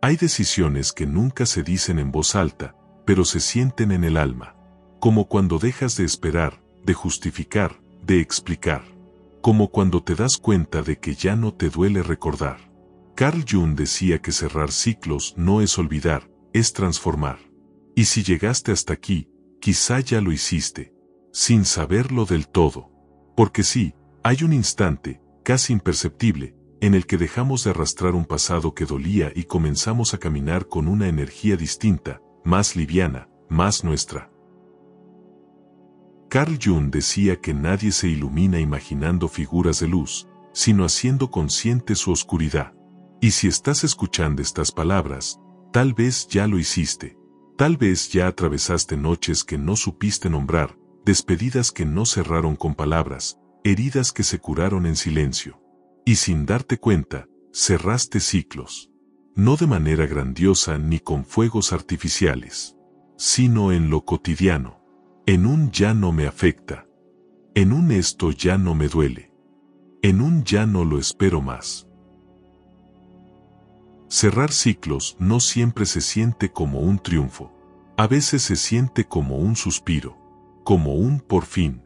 Hay decisiones que nunca se dicen en voz alta, pero se sienten en el alma. Como cuando dejas de esperar, de justificar, de explicar. Como cuando te das cuenta de que ya no te duele recordar. Carl Jung decía que cerrar ciclos no es olvidar, es transformar. Y si llegaste hasta aquí, quizá ya lo hiciste, sin saberlo del todo. Porque sí, hay un instante, casi imperceptible, en el que dejamos de arrastrar un pasado que dolía y comenzamos a caminar con una energía distinta, más liviana, más nuestra. Carl Jung decía que nadie se ilumina imaginando figuras de luz, sino haciendo consciente su oscuridad. Y si estás escuchando estas palabras, tal vez ya lo hiciste. Tal vez ya atravesaste noches que no supiste nombrar, despedidas que no cerraron con palabras, heridas que se curaron en silencio. Y sin darte cuenta, cerraste ciclos. No de manera grandiosa ni con fuegos artificiales, sino en lo cotidiano. En un ya no me afecta. En un esto ya no me duele. En un ya no lo espero más. Cerrar ciclos no siempre se siente como un triunfo. A veces se siente como un suspiro, como un por fin.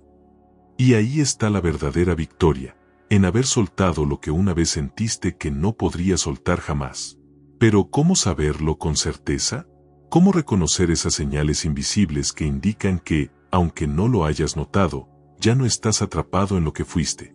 Y ahí está la verdadera victoria, en haber soltado lo que una vez sentiste que no podrías soltar jamás. Pero ¿cómo saberlo con certeza? ¿Cómo reconocer esas señales invisibles que indican que, aunque no lo hayas notado, ya no estás atrapado en lo que fuiste?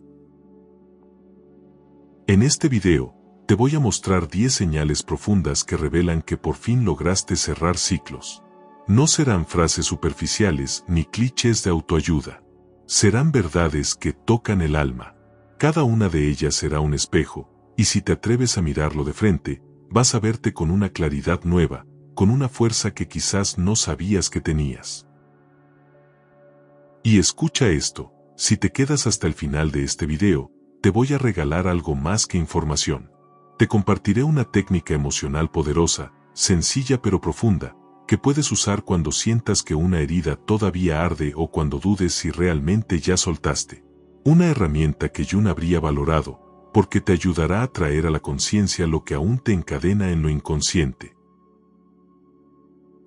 En este video, te voy a mostrar 10 señales profundas que revelan que por fin lograste cerrar ciclos. No serán frases superficiales ni clichés de autoayuda. Serán verdades que tocan el alma. Cada una de ellas será un espejo, y si te atreves a mirarlo de frente, vas a verte con una claridad nueva, con una fuerza que quizás no sabías que tenías. Y escucha esto, si te quedas hasta el final de este video, te voy a regalar algo más que información. Te compartiré una técnica emocional poderosa, sencilla pero profunda, que puedes usar cuando sientas que una herida todavía arde o cuando dudes si realmente ya soltaste. Una herramienta que Jung habría valorado, porque te ayudará a traer a la conciencia lo que aún te encadena en lo inconsciente.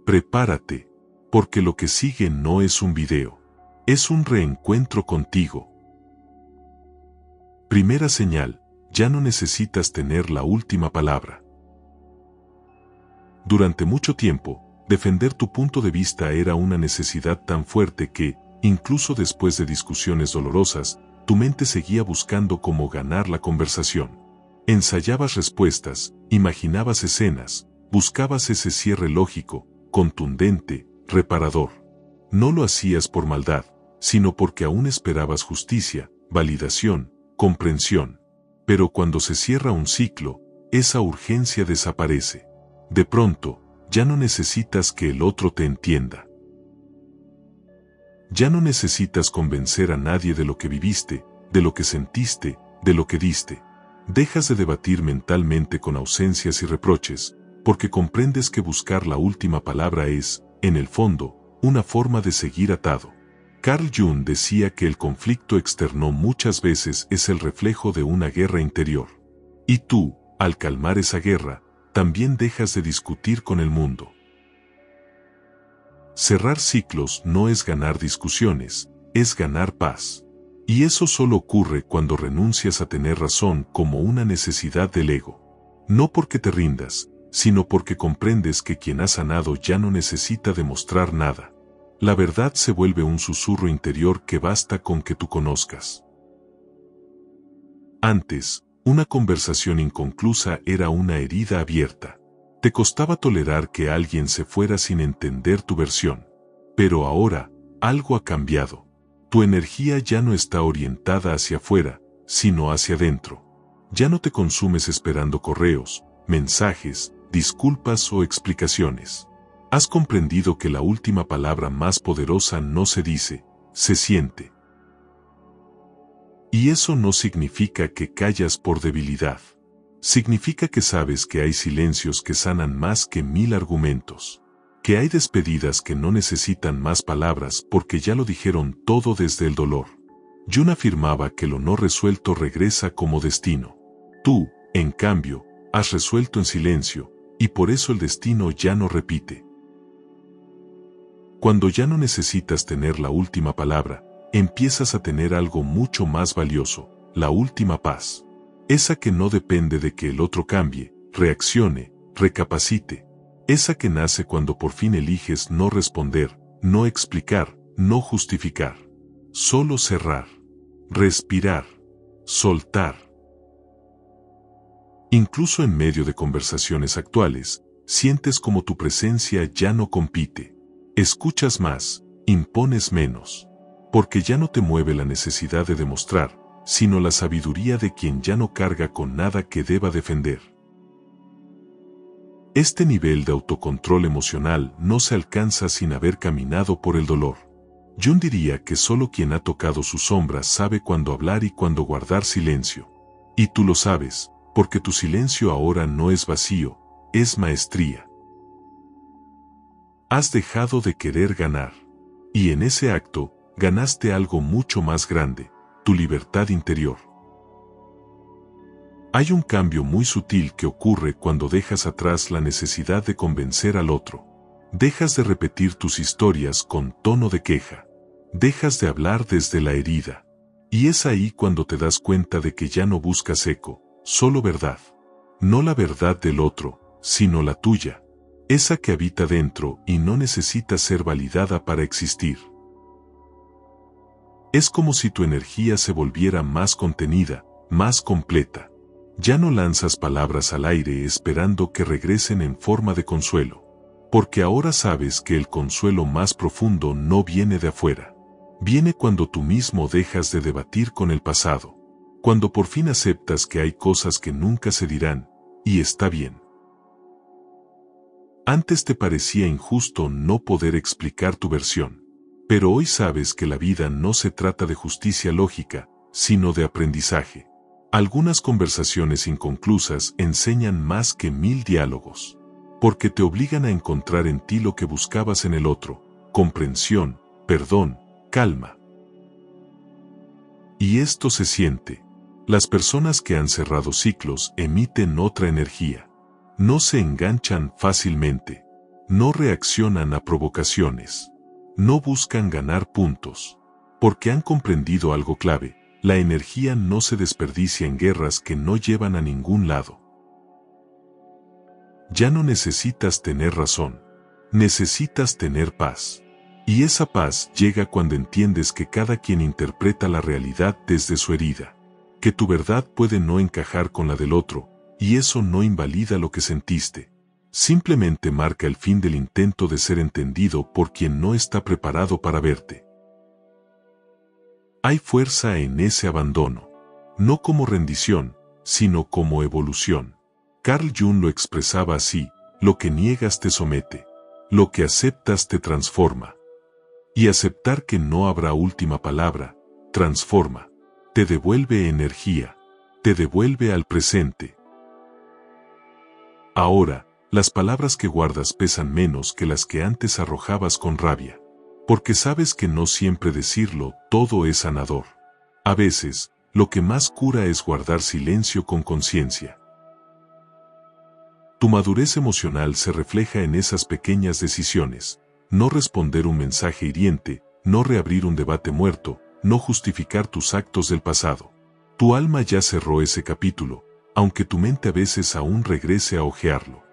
Prepárate, porque lo que sigue no es un video, es un reencuentro contigo. Primera señal, ya no necesitas tener la última palabra. Durante mucho tiempo, defender tu punto de vista era una necesidad tan fuerte que, incluso después de discusiones dolorosas, tu mente seguía buscando cómo ganar la conversación. Ensayabas respuestas, imaginabas escenas, buscabas ese cierre lógico, contundente, reparador. No lo hacías por maldad, sino porque aún esperabas justicia, validación, comprensión. Pero cuando se cierra un ciclo, esa urgencia desaparece. De pronto, ya no necesitas que el otro te entienda. Ya no necesitas convencer a nadie de lo que viviste, de lo que sentiste, de lo que diste. Dejas de debatir mentalmente con ausencias y reproches, porque comprendes que buscar la última palabra es, en el fondo, una forma de seguir atado. Carl Jung decía que el conflicto externo muchas veces es el reflejo de una guerra interior. Y tú, al calmar esa guerra, también dejas de discutir con el mundo. Cerrar ciclos no es ganar discusiones, es ganar paz. Y eso solo ocurre cuando renuncias a tener razón como una necesidad del ego. No porque te rindas, sino porque comprendes que quien ha sanado ya no necesita demostrar nada. La verdad se vuelve un susurro interior que basta con que tú conozcas. Antes, una conversación inconclusa era una herida abierta. Te costaba tolerar que alguien se fuera sin entender tu versión. Pero ahora, algo ha cambiado. Tu energía ya no está orientada hacia afuera, sino hacia adentro. Ya no te consumes esperando correos, mensajes, disculpas o explicaciones. Has comprendido que la última palabra más poderosa no se dice, se siente. Y eso no significa que callas por debilidad. Significa que sabes que hay silencios que sanan más que 1000 argumentos. Que hay despedidas que no necesitan más palabras porque ya lo dijeron todo desde el dolor. Jung afirmaba que lo no resuelto regresa como destino. Tú, en cambio, has resuelto en silencio, y por eso el destino ya no repite. Cuando ya no necesitas tener la última palabra, empiezas a tener algo mucho más valioso, la última paz. Esa que no depende de que el otro cambie, reaccione, recapacite. Esa que nace cuando por fin eliges no responder, no explicar, no justificar. Solo cerrar, respirar, soltar. Incluso en medio de conversaciones actuales, sientes como tu presencia ya no compite. Escuchas más, impones menos. Porque ya no te mueve la necesidad de demostrar, sino la sabiduría de quien ya no carga con nada que deba defender. Este nivel de autocontrol emocional no se alcanza sin haber caminado por el dolor. Jung diría que solo quien ha tocado su sombra sabe cuándo hablar y cuándo guardar silencio. Y tú lo sabes, porque tu silencio ahora no es vacío, es maestría. Has dejado de querer ganar. Y en ese acto, ganaste algo mucho más grande, tu libertad interior. Hay un cambio muy sutil que ocurre cuando dejas atrás la necesidad de convencer al otro. Dejas de repetir tus historias con tono de queja. Dejas de hablar desde la herida. Y es ahí cuando te das cuenta de que ya no buscas eco, solo verdad. No la verdad del otro, sino la tuya. Esa que habita dentro y no necesita ser validada para existir. Es como si tu energía se volviera más contenida, más completa. Ya no lanzas palabras al aire esperando que regresen en forma de consuelo. Porque ahora sabes que el consuelo más profundo no viene de afuera. Viene cuando tú mismo dejas de debatir con el pasado. Cuando por fin aceptas que hay cosas que nunca se dirán, y está bien. Antes te parecía injusto no poder explicar tu versión. Pero hoy sabes que la vida no se trata de justicia lógica, sino de aprendizaje. Algunas conversaciones inconclusas enseñan más que 1000 diálogos. Porque te obligan a encontrar en ti lo que buscabas en el otro: comprensión, perdón, calma. Y esto se siente. Las personas que han cerrado ciclos emiten otra energía. No se enganchan fácilmente. No reaccionan a provocaciones. No buscan ganar puntos. Porque han comprendido algo clave: la energía no se desperdicia en guerras que no llevan a ningún lado. Ya no necesitas tener razón. Necesitas tener paz. Y esa paz llega cuando entiendes que cada quien interpreta la realidad desde su herida. Que tu verdad puede no encajar con la del otro, y eso no invalida lo que sentiste. Simplemente marca el fin del intento de ser entendido por quien no está preparado para verte. Hay fuerza en ese abandono. No como rendición, sino como evolución. Carl Jung lo expresaba así: lo que niegas te somete. Lo que aceptas te transforma. Y aceptar que no habrá última palabra, transforma. Te devuelve energía. Te devuelve al presente. Ahora, las palabras que guardas pesan menos que las que antes arrojabas con rabia. Porque sabes que no siempre decirlo todo es sanador. A veces, lo que más cura es guardar silencio con conciencia. Tu madurez emocional se refleja en esas pequeñas decisiones: no responder un mensaje hiriente, no reabrir un debate muerto, no justificar tus actos del pasado. Tu alma ya cerró ese capítulo, aunque tu mente a veces aún regrese a hojearlo.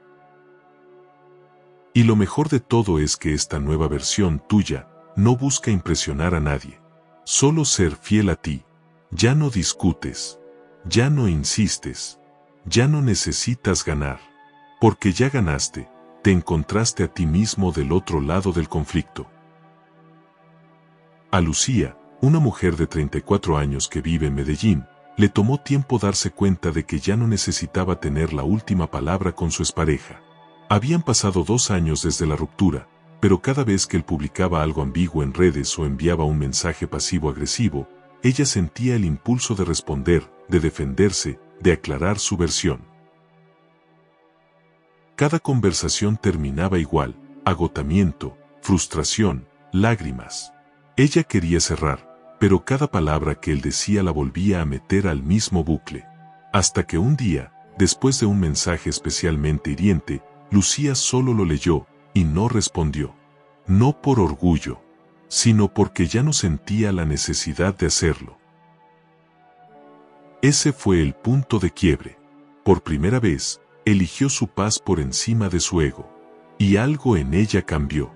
Y lo mejor de todo es que esta nueva versión tuya no busca impresionar a nadie. Solo ser fiel a ti. Ya no discutes. Ya no insistes. Ya no necesitas ganar. Porque ya ganaste, te encontraste a ti mismo del otro lado del conflicto. A Lucía, una mujer de 34 años que vive en Medellín, le tomó tiempo darse cuenta de que ya no necesitaba tener la última palabra con su expareja. Habían pasado 2 años desde la ruptura, pero cada vez que él publicaba algo ambiguo en redes o enviaba un mensaje pasivo-agresivo, ella sentía el impulso de responder, de defenderse, de aclarar su versión. Cada conversación terminaba igual: agotamiento, frustración, lágrimas. Ella quería cerrar, pero cada palabra que él decía la volvía a meter al mismo bucle. Hasta que un día, después de un mensaje especialmente hiriente, Lucía solo lo leyó y no respondió. No por orgullo, sino porque ya no sentía la necesidad de hacerlo. Ese fue el punto de quiebre. Por primera vez, eligió su paz por encima de su ego. Y algo en ella cambió.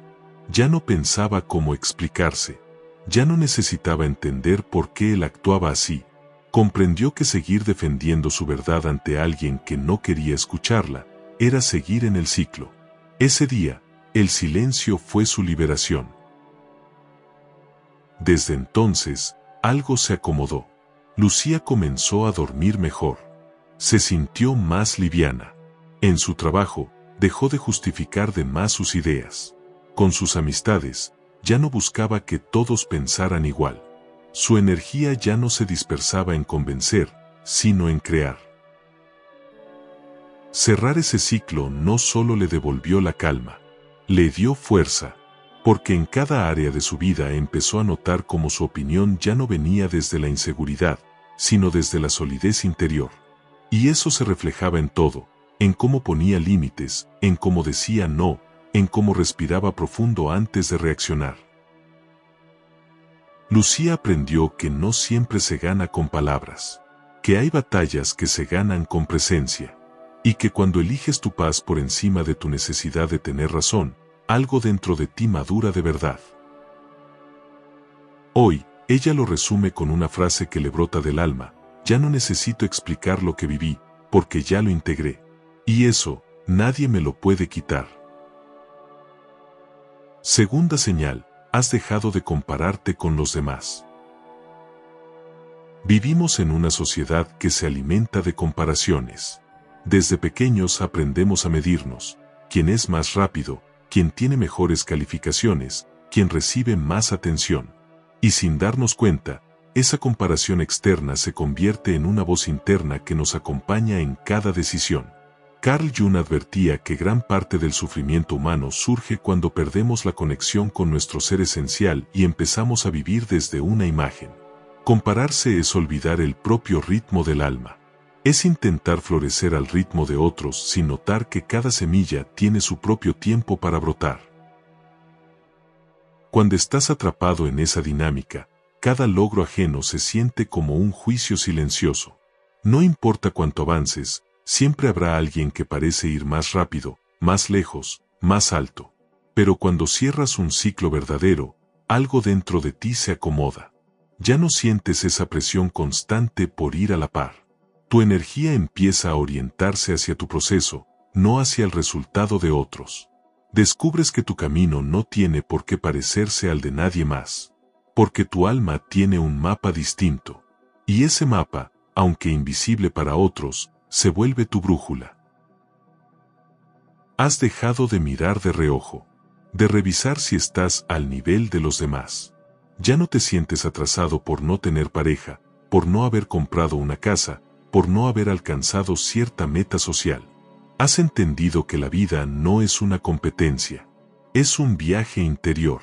Ya no pensaba cómo explicarse. Ya no necesitaba entender por qué él actuaba así. Comprendió que seguir defendiendo su verdad ante alguien que no quería escucharla, era seguir en el ciclo. Ese día, el silencio fue su liberación. Desde entonces, algo se acomodó. Lucía comenzó a dormir mejor. Se sintió más liviana. En su trabajo, dejó de justificar de más sus ideas. Con sus amistades, ya no buscaba que todos pensaran igual. Su energía ya no se dispersaba en convencer, sino en crear. Cerrar ese ciclo no solo le devolvió la calma, le dio fuerza, porque en cada área de su vida empezó a notar cómo su opinión ya no venía desde la inseguridad, sino desde la solidez interior. Y eso se reflejaba en todo, en cómo ponía límites, en cómo decía no, en cómo respiraba profundo antes de reaccionar. Lucía aprendió que no siempre se gana con palabras, que hay batallas que se ganan con presencia, y que cuando eliges tu paz por encima de tu necesidad de tener razón, algo dentro de ti madura de verdad. Hoy, ella lo resume con una frase que le brota del alma: ya no necesito explicar lo que viví, porque ya lo integré. Y eso, nadie me lo puede quitar. Segunda señal: has dejado de compararte con los demás. Vivimos en una sociedad que se alimenta de comparaciones. Desde pequeños aprendemos a medirnos: quién es más rápido, quién tiene mejores calificaciones, quién recibe más atención. Y sin darnos cuenta, esa comparación externa se convierte en una voz interna que nos acompaña en cada decisión. Carl Jung advertía que gran parte del sufrimiento humano surge cuando perdemos la conexión con nuestro ser esencial y empezamos a vivir desde una imagen. Compararse es olvidar el propio ritmo del alma. Es intentar florecer al ritmo de otros sin notar que cada semilla tiene su propio tiempo para brotar. Cuando estás atrapado en esa dinámica, cada logro ajeno se siente como un juicio silencioso. No importa cuánto avances, siempre habrá alguien que parece ir más rápido, más lejos, más alto. Pero cuando cierras un ciclo verdadero, algo dentro de ti se acomoda. Ya no sientes esa presión constante por ir a la par. Tu energía empieza a orientarse hacia tu proceso, no hacia el resultado de otros. Descubres que tu camino no tiene por qué parecerse al de nadie más, porque tu alma tiene un mapa distinto. Y ese mapa, aunque invisible para otros, se vuelve tu brújula. Has dejado de mirar de reojo, de revisar si estás al nivel de los demás. Ya no te sientes atrasado por no tener pareja, por no haber comprado una casa, por no haber alcanzado cierta meta social. Has entendido que la vida no es una competencia, es un viaje interior.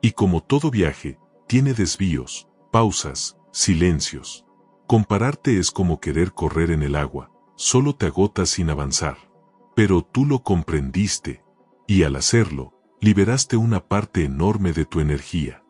Y como todo viaje, tiene desvíos, pausas, silencios. Compararte es como querer correr en el agua, solo te agotas sin avanzar. Pero tú lo comprendiste, y al hacerlo, liberaste una parte enorme de tu energía.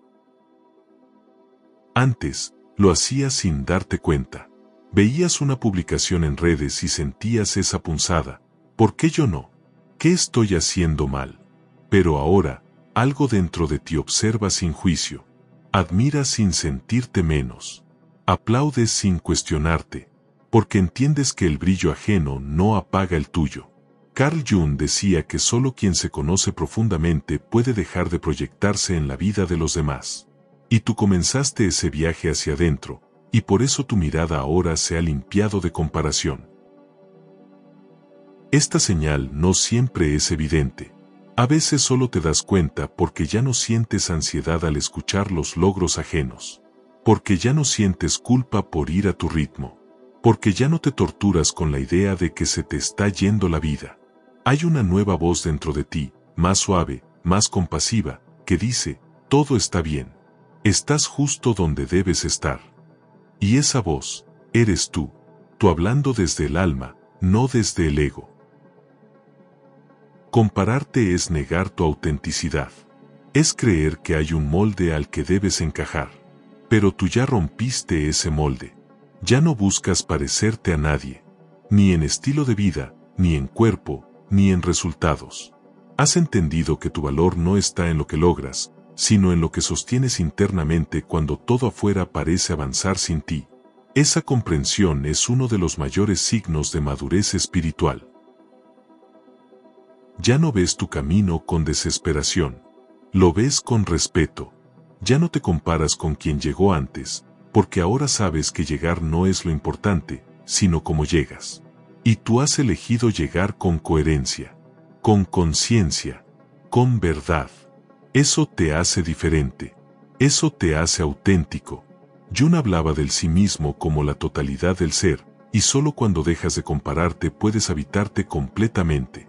Antes, lo hacías sin darte cuenta. Veías una publicación en redes y sentías esa punzada: ¿por qué yo no? ¿Qué estoy haciendo mal? Pero ahora, algo dentro de ti observa sin juicio. Admiras sin sentirte menos. Aplaudes sin cuestionarte, porque entiendes que el brillo ajeno no apaga el tuyo. Carl Jung decía que solo quien se conoce profundamente puede dejar de proyectarse en la vida de los demás. Y tú comenzaste ese viaje hacia adentro, y por eso tu mirada ahora se ha limpiado de comparación. Esta señal no siempre es evidente. A veces solo te das cuenta porque ya no sientes ansiedad al escuchar los logros ajenos. Porque ya no sientes culpa por ir a tu ritmo. Porque ya no te torturas con la idea de que se te está yendo la vida. Hay una nueva voz dentro de ti, más suave, más compasiva, que dice: todo está bien. Estás justo donde debes estar. Y esa voz, eres tú hablando desde el alma, no desde el ego. Compararte es negar tu autenticidad. Es creer que hay un molde al que debes encajar. Pero tú ya rompiste ese molde. Ya no buscas parecerte a nadie. Ni en estilo de vida, ni en cuerpo, ni en resultados. Has entendido que tu valor no está en lo que logras, sino en lo que sostienes internamente cuando todo afuera parece avanzar sin ti. Esa comprensión es uno de los mayores signos de madurez espiritual. Ya no ves tu camino con desesperación. Lo ves con respeto. Ya no te comparas con quien llegó antes, porque ahora sabes que llegar no es lo importante, sino cómo llegas. Y tú has elegido llegar con coherencia, con conciencia, con verdad. Eso te hace diferente. Eso te hace auténtico. Jung hablaba del sí mismo como la totalidad del ser, y solo cuando dejas de compararte puedes habitarte completamente.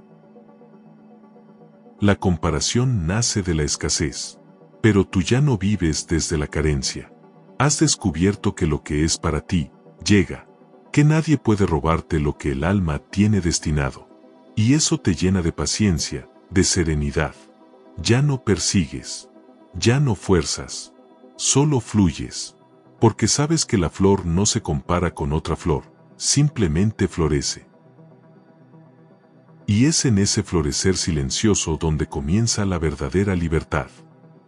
La comparación nace de la escasez. Pero tú ya no vives desde la carencia. Has descubierto que lo que es para ti, llega. Que nadie puede robarte lo que el alma tiene destinado. Y eso te llena de paciencia, de serenidad. Ya no persigues. Ya no fuerzas. Solo fluyes. Porque sabes que la flor no se compara con otra flor, simplemente florece. Y es en ese florecer silencioso donde comienza la verdadera libertad.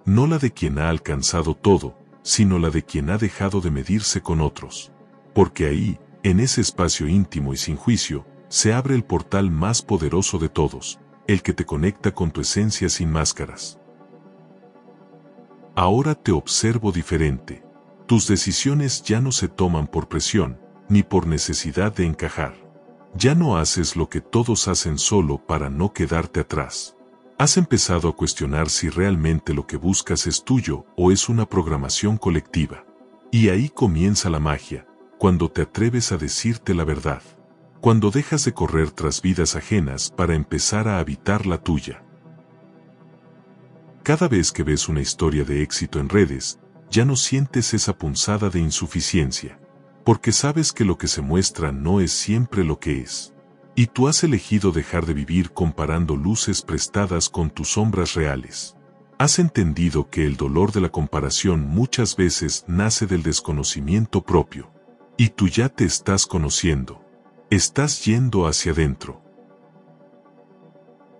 No la de quien ha alcanzado todo, sino la de quien ha dejado de medirse con otros. Porque ahí, en ese espacio íntimo y sin juicio, se abre el portal más poderoso de todos, el que te conecta con tu esencia sin máscaras. Ahora te observo diferente. Tus decisiones ya no se toman por presión, ni por necesidad de encajar. Ya no haces lo que todos hacen solo para no quedarte atrás. Has empezado a cuestionar si realmente lo que buscas es tuyo o es una programación colectiva. Y ahí comienza la magia, cuando te atreves a decirte la verdad. Cuando dejas de correr tras vidas ajenas para empezar a habitar la tuya. Cada vez que ves una historia de éxito en redes, ya no sientes esa punzada de insuficiencia. Porque sabes que lo que se muestra no es siempre lo que es. Y tú has elegido dejar de vivir comparando luces prestadas con tus sombras reales. Has entendido que el dolor de la comparación muchas veces nace del desconocimiento propio. Y tú ya te estás conociendo. Estás yendo hacia adentro.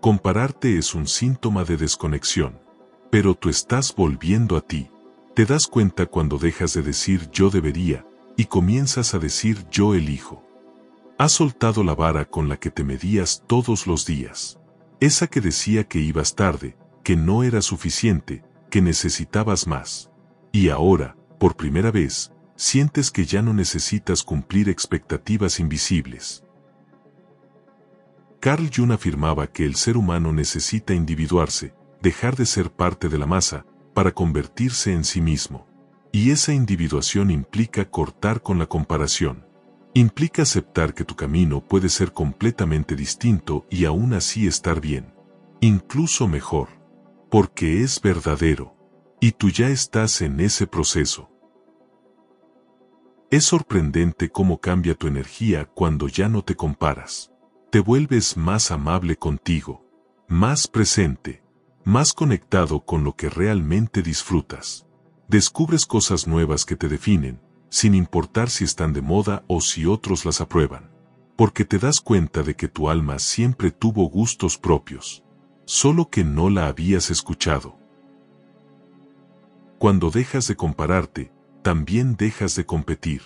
Compararte es un síntoma de desconexión. Pero tú estás volviendo a ti. Te das cuenta cuando dejas de decir yo debería, y comienzas a decir yo elijo. Has soltado la vara con la que te medías todos los días. Esa que decía que ibas tarde, que no era suficiente, que necesitabas más. Y ahora, por primera vez, sientes que ya no necesitas cumplir expectativas invisibles. Carl Jung afirmaba que el ser humano necesita individuarse, dejar de ser parte de la masa, para convertirse en sí mismo. Y esa individuación implica cortar con la comparación. Implica aceptar que tu camino puede ser completamente distinto y aún así estar bien. Incluso mejor. Porque es verdadero. Y tú ya estás en ese proceso. Es sorprendente cómo cambia tu energía cuando ya no te comparas. Te vuelves más amable contigo, más presente, más conectado con lo que realmente disfrutas. Descubres cosas nuevas que te definen, sin importar si están de moda o si otros las aprueban. Porque te das cuenta de que tu alma siempre tuvo gustos propios, solo que no la habías escuchado. Cuando dejas de compararte, también dejas de competir.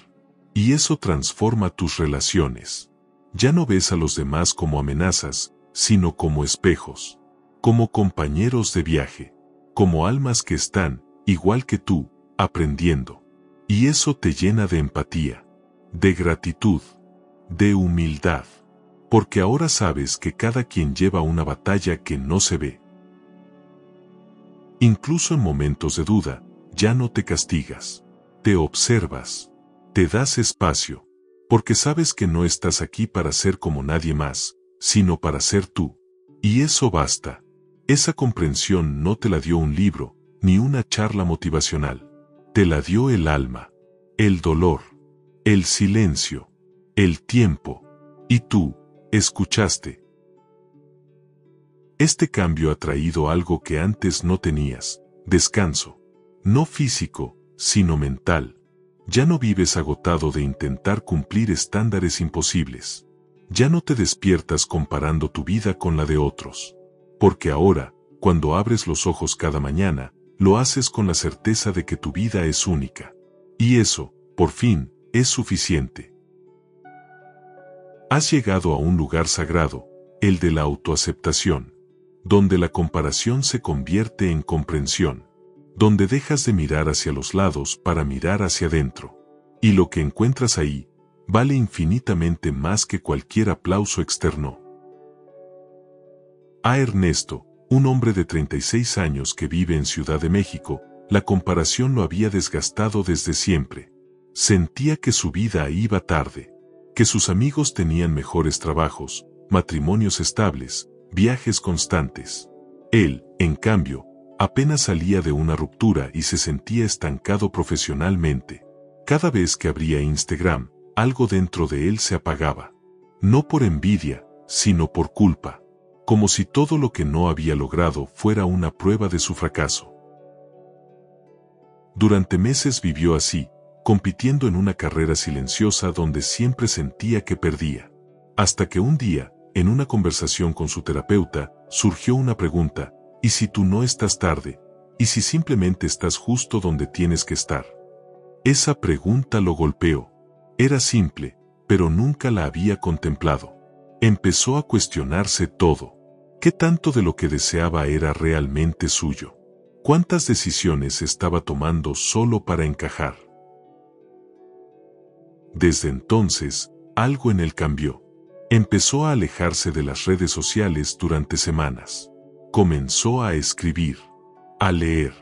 Y eso transforma tus relaciones. Ya no ves a los demás como amenazas, sino como espejos, como compañeros de viaje, como almas que están, igual que tú, aprendiendo. Y eso te llena de empatía, de gratitud, de humildad. Porque ahora sabes que cada quien lleva una batalla que no se ve. Incluso en momentos de duda, ya no te castigas, te observas, te das espacio, porque sabes que no estás aquí para ser como nadie más, sino para ser tú. Y eso basta. Esa comprensión no te la dio un libro, ni una charla motivacional. Te la dio el alma, el dolor, el silencio, el tiempo. Y tú, escuchaste. Este cambio ha traído algo que antes no tenías: descanso. No físico, sino mental. Ya no vives agotado de intentar cumplir estándares imposibles. Ya no te despiertas comparando tu vida con la de otros. Porque ahora, cuando abres los ojos cada mañana, lo haces con la certeza de que tu vida es única. Y eso, por fin, es suficiente. Has llegado a un lugar sagrado, el de la autoaceptación, donde la comparación se convierte en comprensión, donde dejas de mirar hacia los lados para mirar hacia adentro. Y lo que encuentras ahí, vale infinitamente más que cualquier aplauso externo. A Ernesto, un hombre de 36 años que vive en Ciudad de México, la comparación lo había desgastado desde siempre. Sentía que su vida iba tarde, que sus amigos tenían mejores trabajos, matrimonios estables, viajes constantes. Él, en cambio, apenas salía de una ruptura y se sentía estancado profesionalmente. Cada vez que abría Instagram, algo dentro de él se apagaba. No por envidia, sino por culpa. Como si todo lo que no había logrado fuera una prueba de su fracaso. Durante meses vivió así, compitiendo en una carrera silenciosa donde siempre sentía que perdía. Hasta que un día, en una conversación con su terapeuta, surgió una pregunta: ¿y si tú no estás tarde? ¿Y si simplemente estás justo donde tienes que estar? Esa pregunta lo golpeó. Era simple, pero nunca la había contemplado. Empezó a cuestionarse todo. ¿Qué tanto de lo que deseaba era realmente suyo? ¿Cuántas decisiones estaba tomando solo para encajar? Desde entonces, algo en él cambió. Empezó a alejarse de las redes sociales durante semanas. Comenzó a escribir, a leer,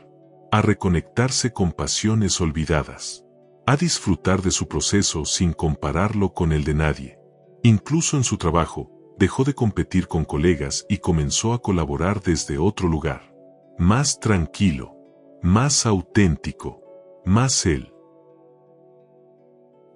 a reconectarse con pasiones olvidadas, a disfrutar de su proceso sin compararlo con el de nadie. Incluso en su trabajo, dejó de competir con colegas y comenzó a colaborar desde otro lugar. Más tranquilo, más auténtico, más él.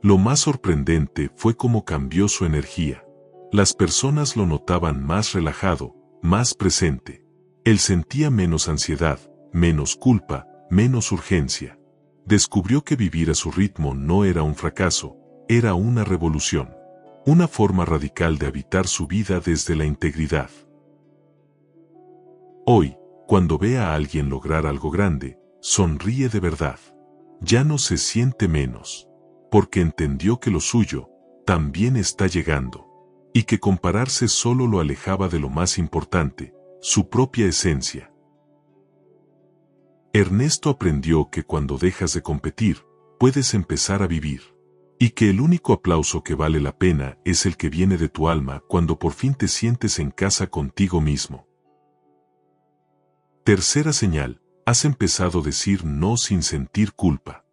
Lo más sorprendente fue cómo cambió su energía. Las personas lo notaban más relajado, más presente. Él sentía menos ansiedad, menos culpa, menos urgencia. Descubrió que vivir a su ritmo no era un fracaso, era una revolución. Una forma radical de habitar su vida desde la integridad. Hoy, cuando ve a alguien lograr algo grande, sonríe de verdad. Ya no se siente menos, porque entendió que lo suyo también está llegando, y que compararse solo lo alejaba de lo más importante, su propia esencia. Ernesto aprendió que cuando dejas de competir, puedes empezar a vivir. Y que el único aplauso que vale la pena es el que viene de tu alma cuando por fin te sientes en casa contigo mismo. Tercera señal: has empezado a decir no sin sentir culpa.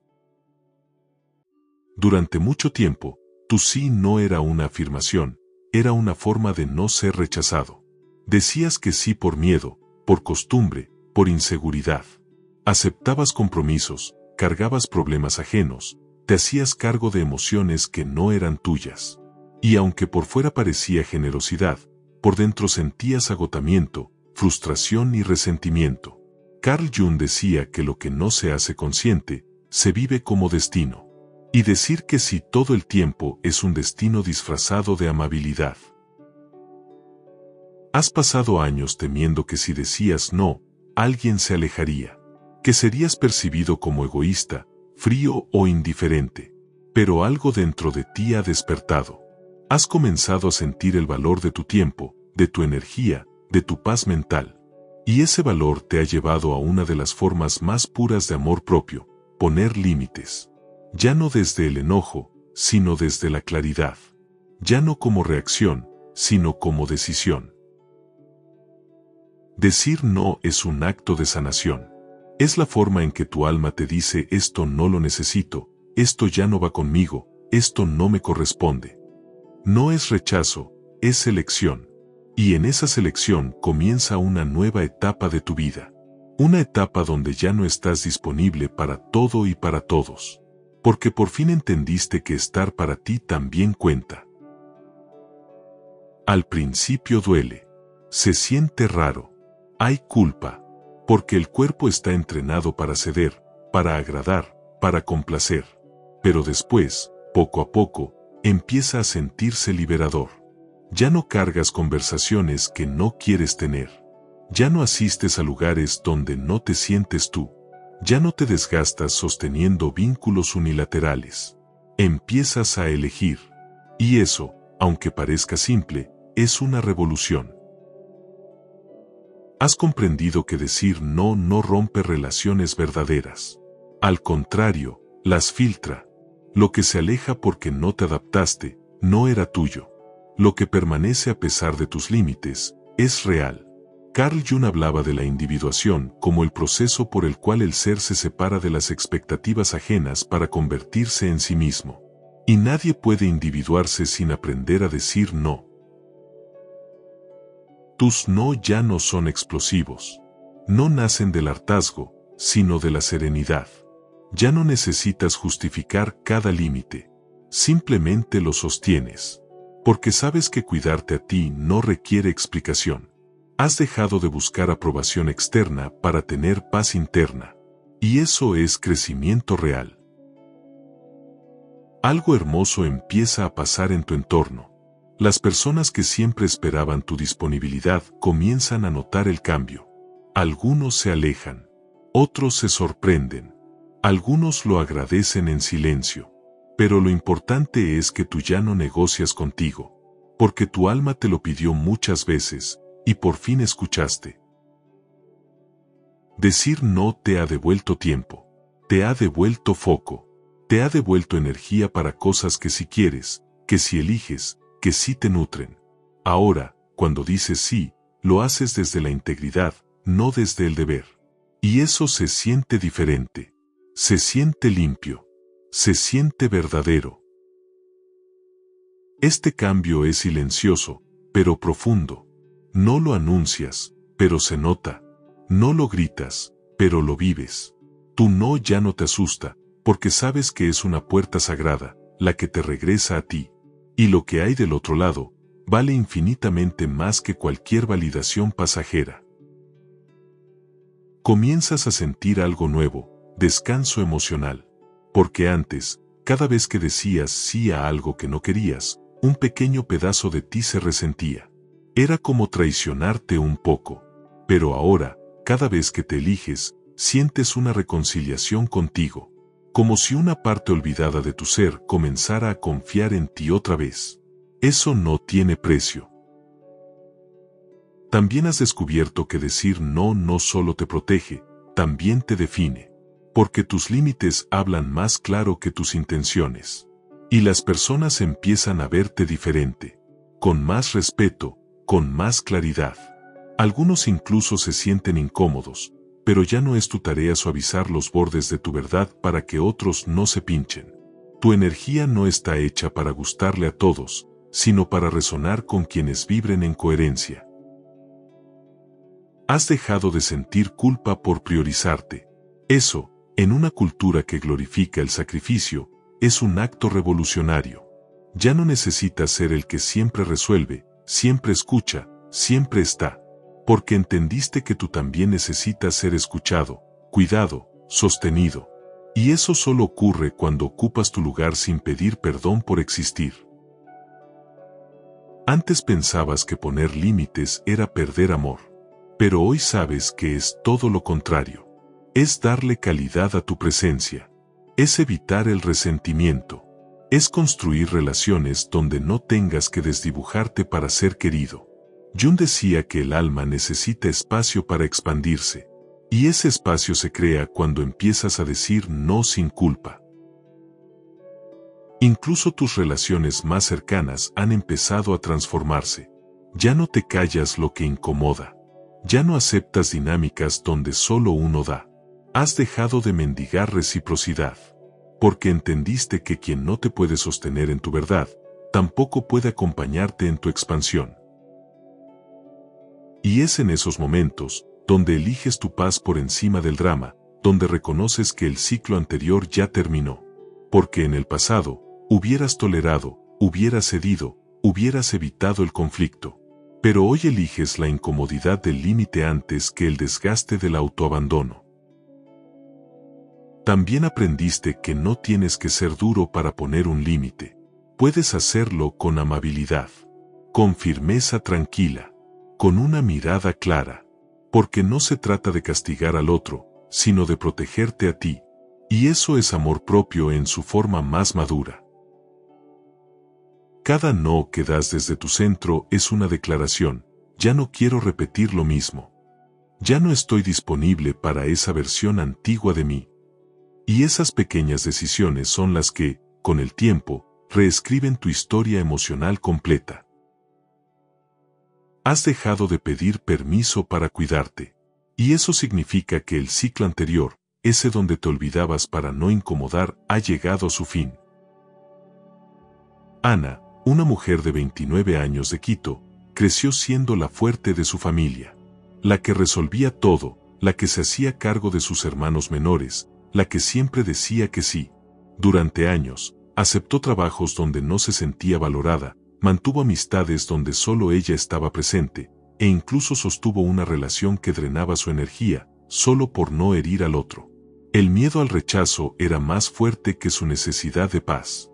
Durante mucho tiempo, tu sí no era una afirmación, era una forma de no ser rechazado. Decías que sí por miedo, por costumbre, por inseguridad. Aceptabas compromisos, cargabas problemas ajenos, te hacías cargo de emociones que no eran tuyas. Y aunque por fuera parecía generosidad, por dentro sentías agotamiento, frustración y resentimiento. Carl Jung decía que lo que no se hace consciente, se vive como destino. Y decir que sí todo el tiempo es un destino disfrazado de amabilidad. Has pasado años temiendo que si decías no, alguien se alejaría, que serías percibido como egoísta, frío o indiferente. Pero algo dentro de ti ha despertado. Has comenzado a sentir el valor de tu tiempo, de tu energía, de tu paz mental. Y ese valor te ha llevado a una de las formas más puras de amor propio: poner límites. Ya no desde el enojo, sino desde la claridad. Ya no como reacción, sino como decisión. Decir no es un acto de sanación. Es la forma en que tu alma te dice: esto no lo necesito, esto ya no va conmigo, esto no me corresponde. No es rechazo, es elección. Y en esa selección comienza una nueva etapa de tu vida. Una etapa donde ya no estás disponible para todo y para todos. Porque por fin entendiste que estar para ti también cuenta. Al principio duele. Se siente raro. Hay culpa. Porque el cuerpo está entrenado para ceder, para agradar, para complacer. Pero después, poco a poco, empieza a sentirse liberador. Ya no cargas conversaciones que no quieres tener. Ya no asistes a lugares donde no te sientes tú. Ya no te desgastas sosteniendo vínculos unilaterales. Empiezas a elegir. Y eso, aunque parezca simple, es una revolución. Has comprendido que decir no no rompe relaciones verdaderas. Al contrario, las filtra. Lo que se aleja porque no te adaptaste, no era tuyo. Lo que permanece a pesar de tus límites, es real. Carl Jung hablaba de la individuación como el proceso por el cual el ser se separa de las expectativas ajenas para convertirse en sí mismo. Y nadie puede individuarse sin aprender a decir no. Tus no ya no son explosivos. No nacen del hartazgo, sino de la serenidad. Ya no necesitas justificar cada límite. Simplemente lo sostienes. Porque sabes que cuidarte a ti no requiere explicación. Has dejado de buscar aprobación externa para tener paz interna. Y eso es crecimiento real. Algo hermoso empieza a pasar en tu entorno. Las personas que siempre esperaban tu disponibilidad comienzan a notar el cambio. Algunos se alejan. Otros se sorprenden. Algunos lo agradecen en silencio. Pero lo importante es que tú ya no negocias contigo. Porque tu alma te lo pidió muchas veces, y por fin escuchaste. Decir no te ha devuelto tiempo. Te ha devuelto foco. Te ha devuelto energía para cosas que si quieres, que si eliges, que sí te nutren. Ahora, cuando dices sí, lo haces desde la integridad, no desde el deber. Y eso se siente diferente. Se siente limpio. Se siente verdadero. Este cambio es silencioso, pero profundo. No lo anuncias, pero se nota. No lo gritas, pero lo vives. Tu no ya no te asusta, porque sabes que es una puerta sagrada, la que te regresa a ti. Y lo que hay del otro lado, vale infinitamente más que cualquier validación pasajera. Comienzas a sentir algo nuevo, descanso emocional. Porque antes, cada vez que decías sí a algo que no querías, un pequeño pedazo de ti se resentía. Era como traicionarte un poco. Pero ahora, cada vez que te eliges, sientes una reconciliación contigo. Como si una parte olvidada de tu ser comenzara a confiar en ti otra vez. Eso no tiene precio. También has descubierto que decir no no solo te protege, también te define. Porque tus límites hablan más claro que tus intenciones. Y las personas empiezan a verte diferente. Con más respeto, con más claridad. Algunos incluso se sienten incómodos. Pero ya no es tu tarea suavizar los bordes de tu verdad para que otros no se pinchen. Tu energía no está hecha para gustarle a todos, sino para resonar con quienes vibren en coherencia. Has dejado de sentir culpa por priorizarte. Eso, en una cultura que glorifica el sacrificio, es un acto revolucionario. Ya no necesitas ser el que siempre resuelve, siempre escucha, siempre está. Porque entendiste que tú también necesitas ser escuchado, cuidado, sostenido. Y eso solo ocurre cuando ocupas tu lugar sin pedir perdón por existir. Antes pensabas que poner límites era perder amor. Pero hoy sabes que es todo lo contrario. Es darle calidad a tu presencia. Es evitar el resentimiento. Es construir relaciones donde no tengas que desdibujarte para ser querido. Jung decía que el alma necesita espacio para expandirse, y ese espacio se crea cuando empiezas a decir no sin culpa. Incluso tus relaciones más cercanas han empezado a transformarse. Ya no te callas lo que incomoda. Ya no aceptas dinámicas donde solo uno da. Has dejado de mendigar reciprocidad, porque entendiste que quien no te puede sostener en tu verdad, tampoco puede acompañarte en tu expansión. Y es en esos momentos, donde eliges tu paz por encima del drama, donde reconoces que el ciclo anterior ya terminó. Porque en el pasado, hubieras tolerado, hubieras cedido, hubieras evitado el conflicto. Pero hoy eliges la incomodidad del límite antes que el desgaste del autoabandono. También aprendiste que no tienes que ser duro para poner un límite. Puedes hacerlo con amabilidad, con firmeza tranquila, con una mirada clara, porque no se trata de castigar al otro, sino de protegerte a ti, y eso es amor propio en su forma más madura. Cada no que das desde tu centro es una declaración: ya no quiero repetir lo mismo. Ya no estoy disponible para esa versión antigua de mí. Y esas pequeñas decisiones son las que, con el tiempo, reescriben tu historia emocional completa. Has dejado de pedir permiso para cuidarte. Y eso significa que el ciclo anterior, ese donde te olvidabas para no incomodar, ha llegado a su fin. Ana, una mujer de 29 años de Quito, creció siendo la fuerte de su familia, la que resolvía todo, la que se hacía cargo de sus hermanos menores, la que siempre decía que sí. Durante años, aceptó trabajos donde no se sentía valorada, mantuvo amistades donde solo ella estaba presente, e incluso sostuvo una relación que drenaba su energía, solo por no herir al otro. El miedo al rechazo era más fuerte que su necesidad de paz.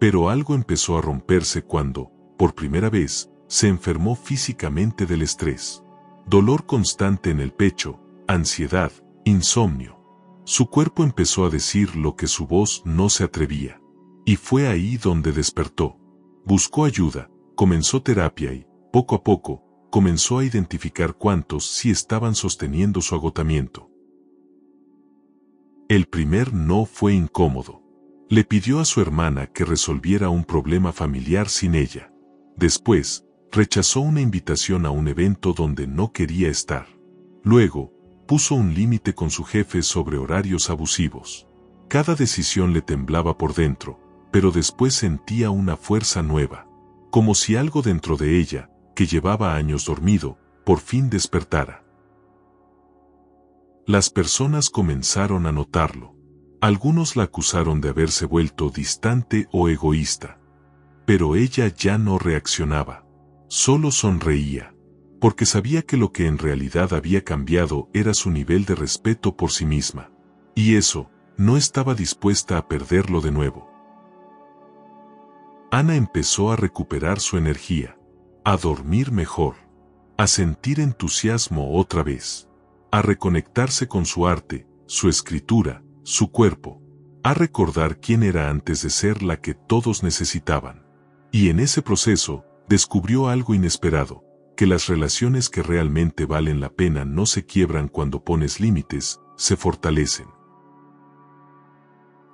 Pero algo empezó a romperse cuando, por primera vez, se enfermó físicamente del estrés. Dolor constante en el pecho, ansiedad, insomnio. Su cuerpo empezó a decir lo que su voz no se atrevía. Y fue ahí donde despertó. Buscó ayuda, comenzó terapia y, poco a poco, comenzó a identificar cuántos sí estaban sosteniendo su agotamiento. El primer no fue incómodo. Le pidió a su hermana que resolviera un problema familiar sin ella. Después, rechazó una invitación a un evento donde no quería estar. Luego, puso un límite con su jefe sobre horarios abusivos. Cada decisión le temblaba por dentro, pero después sentía una fuerza nueva, como si algo dentro de ella, que llevaba años dormido, por fin despertara. Las personas comenzaron a notarlo. Algunos la acusaron de haberse vuelto distante o egoísta. Pero ella ya no reaccionaba. Solo sonreía, porque sabía que lo que en realidad había cambiado era su nivel de respeto por sí misma. Y eso, no estaba dispuesta a perderlo de nuevo. Ana empezó a recuperar su energía, a dormir mejor, a sentir entusiasmo otra vez, a reconectarse con su arte, su escritura, su cuerpo, a recordar quién era antes de ser la que todos necesitaban. Y en ese proceso, descubrió algo inesperado, que las relaciones que realmente valen la pena no se quiebran cuando pones límites, se fortalecen.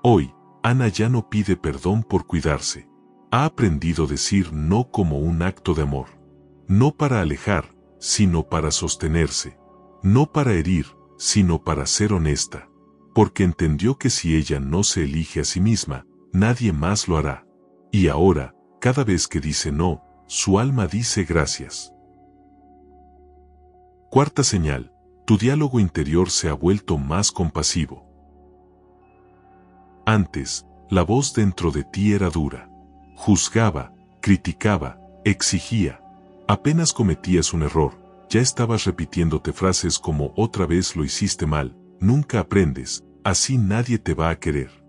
Hoy, Ana ya no pide perdón por cuidarse. Ha aprendido a decir no como un acto de amor. No para alejar, sino para sostenerse. No para herir, sino para ser honesta. Porque entendió que si ella no se elige a sí misma, nadie más lo hará. Y ahora, cada vez que dice no, su alma dice gracias. Cuarta señal, tu diálogo interior se ha vuelto más compasivo. Antes, la voz dentro de ti era dura. Juzgaba, criticaba, exigía. Apenas cometías un error, ya estabas repitiéndote frases como otra vez lo hiciste mal, nunca aprendes, así nadie te va a querer.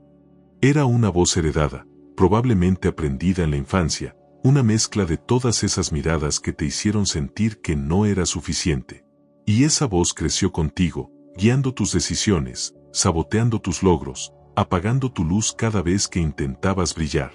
Era una voz heredada, probablemente aprendida en la infancia, una mezcla de todas esas miradas que te hicieron sentir que no era suficiente. Y esa voz creció contigo, guiando tus decisiones, saboteando tus logros, apagando tu luz cada vez que intentabas brillar.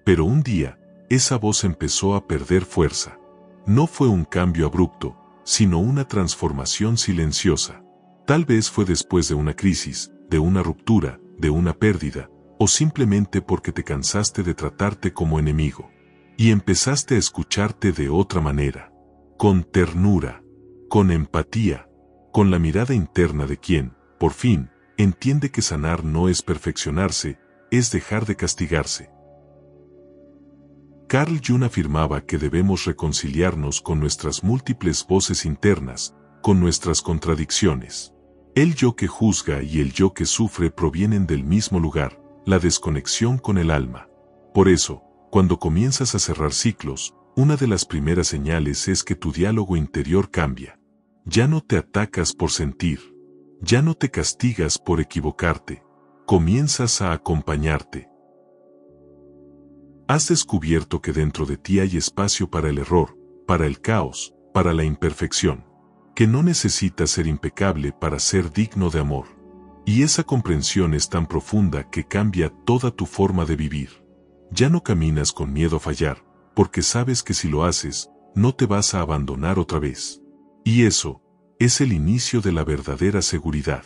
Pero un día, esa voz empezó a perder fuerza. No fue un cambio abrupto, sino una transformación silenciosa. Tal vez fue después de una crisis, de una ruptura, de una pérdida, o simplemente porque te cansaste de tratarte como enemigo. Y empezaste a escucharte de otra manera. Con ternura, con empatía, con la mirada interna de quien, por fin, entiende que sanar no es perfeccionarse, es dejar de castigarse. Carl Jung afirmaba que debemos reconciliarnos con nuestras múltiples voces internas, con nuestras contradicciones. El yo que juzga y el yo que sufre provienen del mismo lugar, la desconexión con el alma. Por eso, Cuando comienzas a cerrar ciclos, una de las primeras señales es que tu diálogo interior cambia. Ya no te atacas por sentir. Ya no te castigas por equivocarte. Comienzas a acompañarte. Has descubierto que dentro de ti hay espacio para el error, para el caos, para la imperfección. Que no necesitas ser impecable para ser digno de amor. Y esa comprensión es tan profunda que cambia toda tu forma de vivir. Ya no caminas con miedo a fallar, porque sabes que si lo haces, no te vas a abandonar otra vez. Y eso es el inicio de la verdadera seguridad.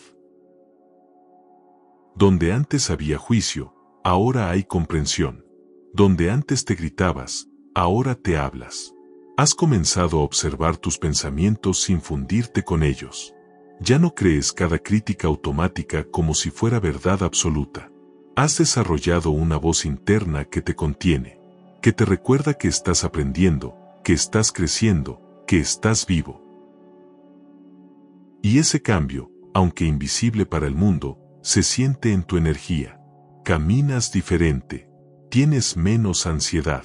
Donde antes había juicio, ahora hay comprensión. Donde antes te gritabas, ahora te hablas. Has comenzado a observar tus pensamientos sin fundirte con ellos. Ya no crees cada crítica automática como si fuera verdad absoluta. Has desarrollado una voz interna que te contiene, que te recuerda que estás aprendiendo, que estás creciendo, que estás vivo. Y ese cambio, aunque invisible para el mundo, se siente en tu energía. Caminas diferente. Tienes menos ansiedad.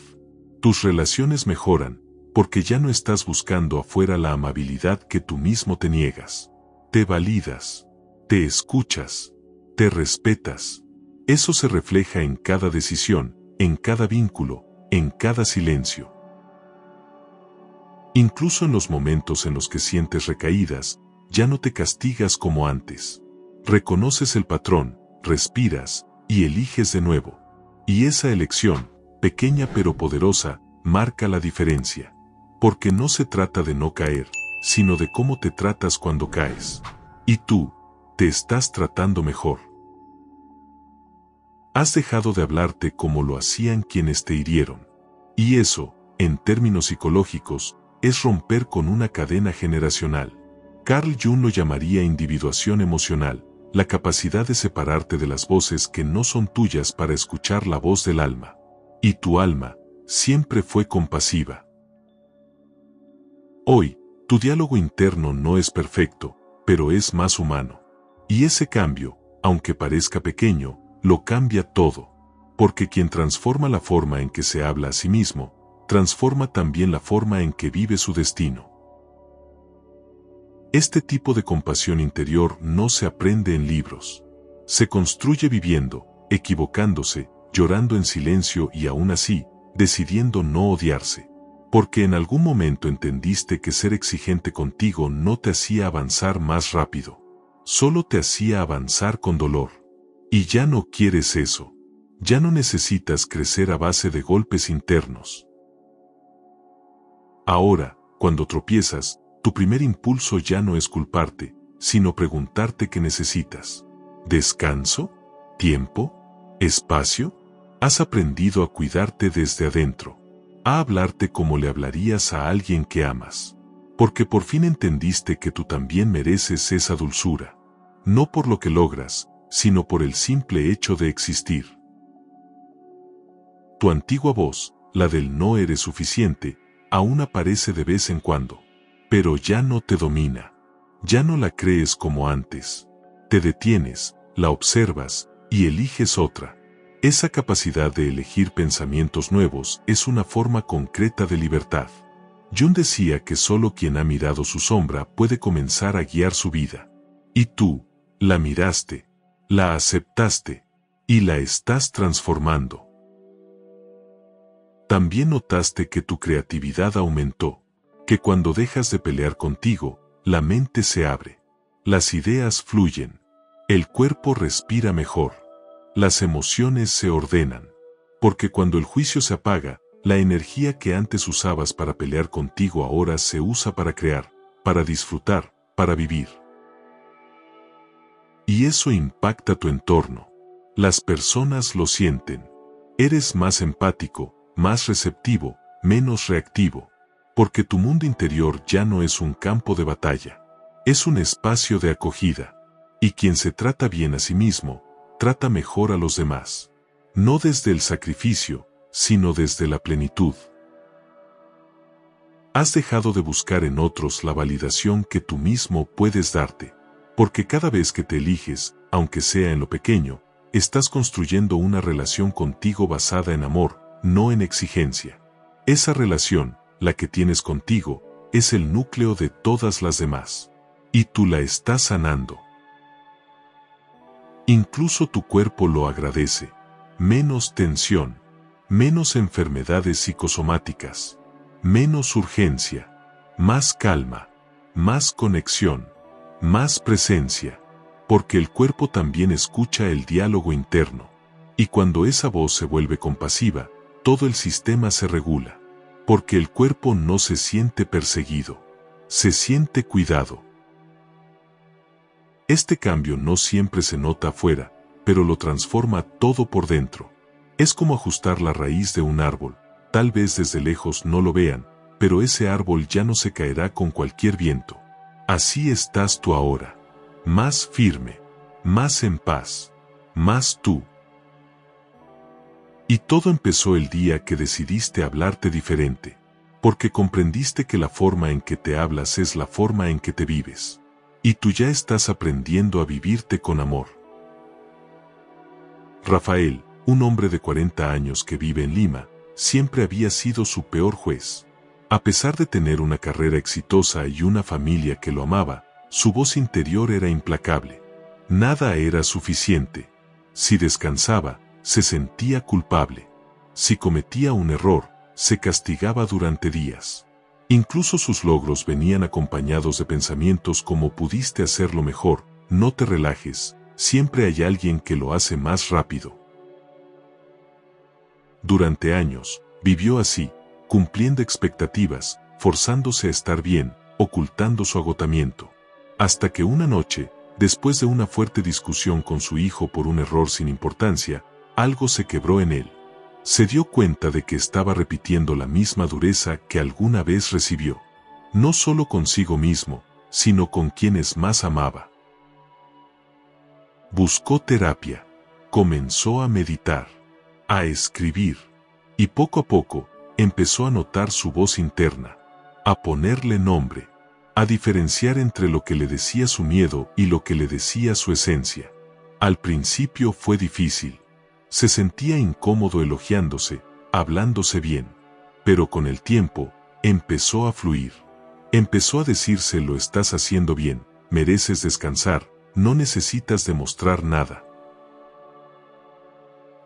Tus relaciones mejoran, porque ya no estás buscando afuera la amabilidad que tú mismo te niegas. Te validas, te escuchas, te respetas. Eso se refleja en cada decisión, en cada vínculo, en cada silencio. Incluso en los momentos en los que sientes recaídas, ya no te castigas como antes. Reconoces el patrón, respiras, y eliges de nuevo. Y esa elección, pequeña pero poderosa, marca la diferencia. Porque no se trata de no caer, sino de cómo te tratas cuando caes. Y tú, te estás tratando mejor. Has dejado de hablarte como lo hacían quienes te hirieron. Y eso, en términos psicológicos, es romper con una cadena generacional. Carl Jung lo llamaría individuación emocional, la capacidad de separarte de las voces que no son tuyas para escuchar la voz del alma. Y tu alma siempre fue compasiva. Hoy, tu diálogo interno no es perfecto, pero es más humano. Y ese cambio, aunque parezca pequeño, lo cambia todo. Porque quien transforma la forma en que se habla a sí mismo, transforma también la forma en que vive su destino. Este tipo de compasión interior no se aprende en libros. Se construye viviendo, equivocándose, llorando en silencio y aún así, decidiendo no odiarse. Porque en algún momento entendiste que ser exigente contigo no te hacía avanzar más rápido. Solo te hacía avanzar con dolor. Y ya no quieres eso. Ya no necesitas crecer a base de golpes internos. Ahora, cuando tropiezas, tu primer impulso ya no es culparte, sino preguntarte qué necesitas. ¿Descanso? ¿Tiempo? ¿Espacio? Has aprendido a cuidarte desde adentro. A hablarte como le hablarías a alguien que amas. Porque por fin entendiste que tú también mereces esa dulzura. No por lo que logras, sino por el simple hecho de existir. Tu antigua voz, la del no eres suficiente, aún aparece de vez en cuando. Pero ya no te domina. Ya no la crees como antes. Te detienes, la observas, y eliges otra. Esa capacidad de elegir pensamientos nuevos es una forma concreta de libertad. Jung decía que solo quien ha mirado su sombra puede comenzar a guiar su vida. Y tú, la miraste, la aceptaste, y la estás transformando. También notaste que tu creatividad aumentó, que cuando dejas de pelear contigo, la mente se abre. Las ideas fluyen. El cuerpo respira mejor. Las emociones se ordenan. Porque cuando el juicio se apaga, la energía que antes usabas para pelear contigo ahora se usa para crear, para disfrutar, para vivir. Y eso impacta tu entorno. Las personas lo sienten. Eres más empático, más receptivo, menos reactivo. Porque tu mundo interior ya no es un campo de batalla. Es un espacio de acogida. Y quien se trata bien a sí mismo, trata mejor a los demás. No desde el sacrificio, sino desde la plenitud. Has dejado de buscar en otros la validación que tú mismo puedes darte. Porque cada vez que te eliges, aunque sea en lo pequeño, estás construyendo una relación contigo basada en amor, no en exigencia. Esa relación, la que tienes contigo, es el núcleo de todas las demás. Y tú la estás sanando. Incluso tu cuerpo lo agradece. Menos tensión, menos enfermedades psicosomáticas, menos urgencia, más calma, más conexión, más presencia, porque el cuerpo también escucha el diálogo interno. Y cuando esa voz se vuelve compasiva, todo el sistema se regula, porque el cuerpo no se siente perseguido, se siente cuidado. Este cambio no siempre se nota afuera, pero lo transforma todo por dentro. Es como ajustar la raíz de un árbol, tal vez desde lejos no lo vean, pero ese árbol ya no se caerá con cualquier viento. Así estás tú ahora, más firme, más en paz, más tú. Y todo empezó el día que decidiste hablarte diferente, porque comprendiste que la forma en que te hablas es la forma en que te vives. Y tú ya estás aprendiendo a vivirte con amor. Rafael, un hombre de 40 años que vive en Lima, siempre había sido su peor juez. A pesar de tener una carrera exitosa y una familia que lo amaba, su voz interior era implacable. Nada era suficiente. Si descansaba, se sentía culpable. Si cometía un error, se castigaba durante días. Incluso sus logros venían acompañados de pensamientos como pudiste hacerlo mejor, no te relajes, siempre hay alguien que lo hace más rápido. Durante años, vivió así, cumpliendo expectativas, forzándose a estar bien, ocultando su agotamiento. Hasta que una noche, después de una fuerte discusión con su hijo por un error sin importancia, algo se quebró en él. Se dio cuenta de que estaba repitiendo la misma dureza que alguna vez recibió. No solo consigo mismo, sino con quienes más amaba. Buscó terapia. Comenzó a meditar, a escribir. Y poco a poco, empezó a notar su voz interna, a ponerle nombre, a diferenciar entre lo que le decía su miedo y lo que le decía su esencia. Al principio fue difícil. Se sentía incómodo elogiándose, hablándose bien. Pero con el tiempo, empezó a fluir. Empezó a decirse: lo estás haciendo bien, mereces descansar, no necesitas demostrar nada.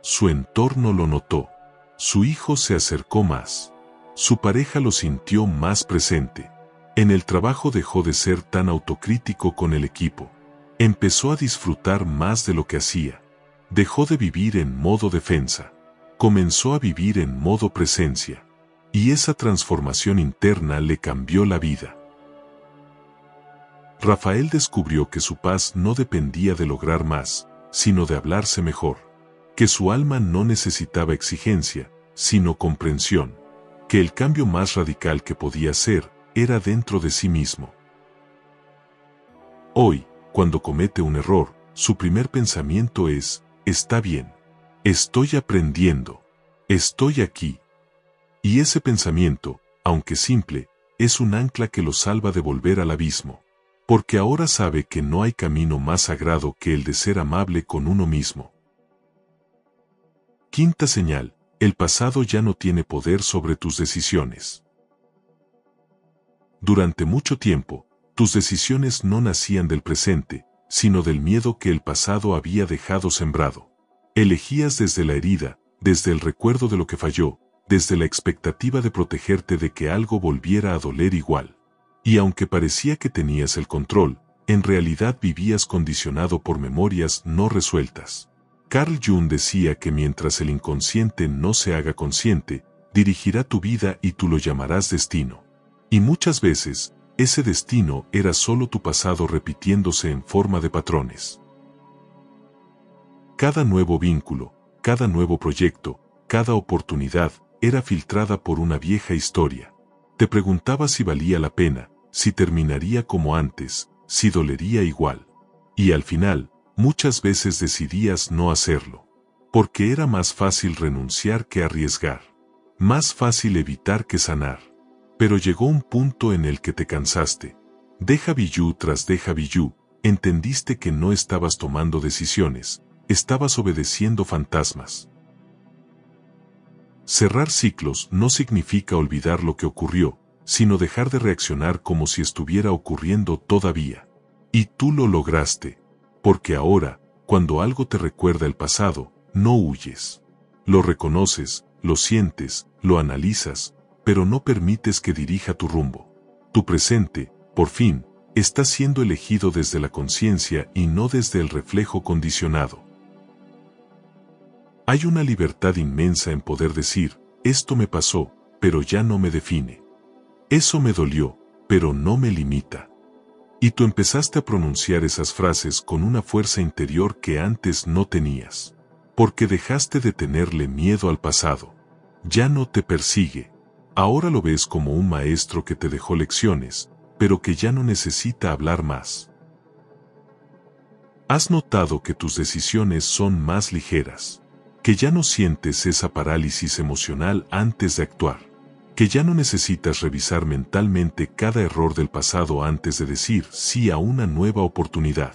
Su entorno lo notó. Su hijo se acercó más. Su pareja lo sintió más presente. En el trabajo dejó de ser tan autocrítico con el equipo. Empezó a disfrutar más de lo que hacía. Dejó de vivir en modo defensa. Comenzó a vivir en modo presencia. Y esa transformación interna le cambió la vida. Rafael descubrió que su paz no dependía de lograr más, sino de hablarse mejor. Que su alma no necesitaba exigencia, sino comprensión. Que el cambio más radical que podía hacer era dentro de sí mismo. Hoy, cuando comete un error, su primer pensamiento es: está bien. Estoy aprendiendo. Estoy aquí. Y ese pensamiento, aunque simple, es un ancla que lo salva de volver al abismo. Porque ahora sabe que no hay camino más sagrado que el de ser amable con uno mismo. Quinta señal: el pasado ya no tiene poder sobre tus decisiones. Durante mucho tiempo, tus decisiones no nacían del presente, sino del miedo que el pasado había dejado sembrado. Elegías desde la herida, desde el recuerdo de lo que falló, desde la expectativa de protegerte de que algo volviera a doler igual. Y aunque parecía que tenías el control, en realidad vivías condicionado por memorias no resueltas. Carl Jung decía que mientras el inconsciente no se haga consciente, dirigirá tu vida y tú lo llamarás destino. Y muchas veces, ese destino era solo tu pasado repitiéndose en forma de patrones. Cada nuevo vínculo, cada nuevo proyecto, cada oportunidad, era filtrada por una vieja historia. Te preguntabas si valía la pena, si terminaría como antes, si dolería igual. Y al final, muchas veces decidías no hacerlo. Porque era más fácil renunciar que arriesgar. Más fácil evitar que sanar. Pero llegó un punto en el que te cansaste. Déjà vu tras déjà vu, entendiste que no estabas tomando decisiones, estabas obedeciendo fantasmas. Cerrar ciclos no significa olvidar lo que ocurrió, sino dejar de reaccionar como si estuviera ocurriendo todavía. Y tú lo lograste, porque ahora, cuando algo te recuerda el pasado, no huyes. Lo reconoces, lo sientes, lo analizas, pero no permites que dirija tu rumbo. Tu presente, por fin, está siendo elegido desde la conciencia y no desde el reflejo condicionado. Hay una libertad inmensa en poder decir, esto me pasó, pero ya no me define. Eso me dolió, pero no me limita. Y tú empezaste a pronunciar esas frases con una fuerza interior que antes no tenías. Porque dejaste de tenerle miedo al pasado. Ya no te persigue. Ahora lo ves como un maestro que te dejó lecciones, pero que ya no necesita hablar más. Has notado que tus decisiones son más ligeras. Que ya no sientes esa parálisis emocional antes de actuar. Que ya no necesitas revisar mentalmente cada error del pasado antes de decir sí a una nueva oportunidad.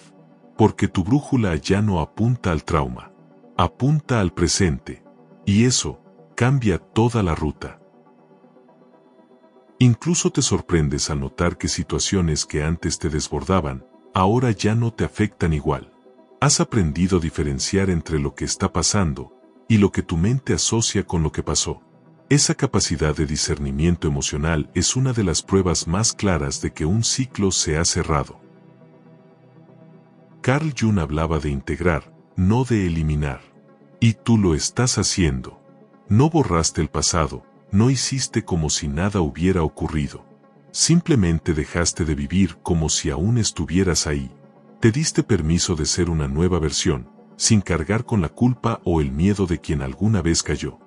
Porque tu brújula ya no apunta al trauma. Apunta al presente. Y eso cambia toda la ruta. Incluso te sorprendes al notar que situaciones que antes te desbordaban, ahora ya no te afectan igual. Has aprendido a diferenciar entre lo que está pasando y lo que tu mente asocia con lo que pasó. Esa capacidad de discernimiento emocional es una de las pruebas más claras de que un ciclo se ha cerrado. Carl Jung hablaba de integrar, no de eliminar. Y tú lo estás haciendo. No borraste el pasado, no hiciste como si nada hubiera ocurrido. Simplemente dejaste de vivir como si aún estuvieras ahí. Te diste permiso de ser una nueva versión, sin cargar con la culpa o el miedo de quien alguna vez cayó.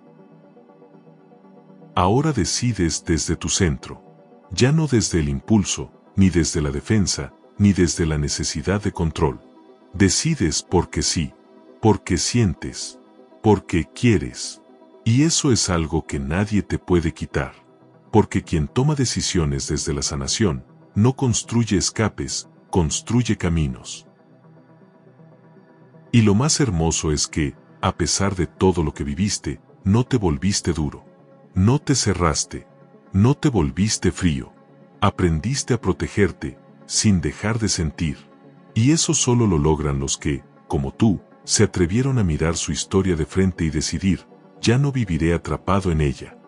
Ahora decides desde tu centro, ya no desde el impulso, ni desde la defensa, ni desde la necesidad de control. Decides porque sí, porque sientes, porque quieres. Y eso es algo que nadie te puede quitar. Porque quien toma decisiones desde la sanación, no construye escapes, construye caminos. Y lo más hermoso es que, a pesar de todo lo que viviste, no te volviste duro. No te cerraste, no te volviste frío. Aprendiste a protegerte, sin dejar de sentir. Y eso solo lo logran los que, como tú, se atrevieron a mirar su historia de frente y decidir, ya no viviré atrapado en ella.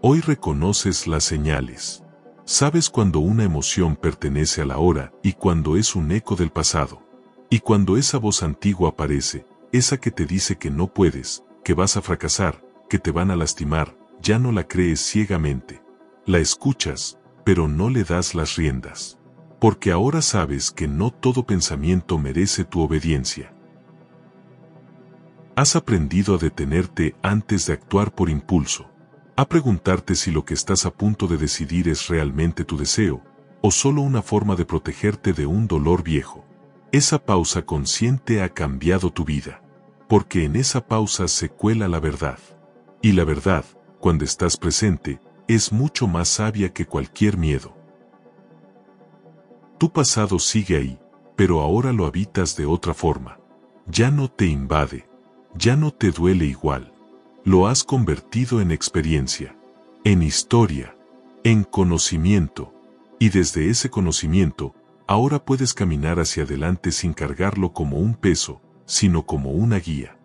Hoy reconoces las señales. Sabes cuando una emoción pertenece a la hora y cuando es un eco del pasado. Y cuando esa voz antigua aparece, esa que te dice que no puedes, que vas a fracasar, que te van a lastimar, ya no la crees ciegamente. La escuchas, pero no le das las riendas. Porque ahora sabes que no todo pensamiento merece tu obediencia. Has aprendido a detenerte antes de actuar por impulso. A preguntarte si lo que estás a punto de decidir es realmente tu deseo, o solo una forma de protegerte de un dolor viejo. Esa pausa consciente ha cambiado tu vida. Porque en esa pausa se cuela la verdad. Y la verdad, cuando estás presente, es mucho más sabia que cualquier miedo. Tu pasado sigue ahí, pero ahora lo habitas de otra forma. Ya no te invade, ya no te duele igual. Lo has convertido en experiencia, en historia, en conocimiento. Y desde ese conocimiento, ahora puedes caminar hacia adelante sin cargarlo como un peso, sino como una guía.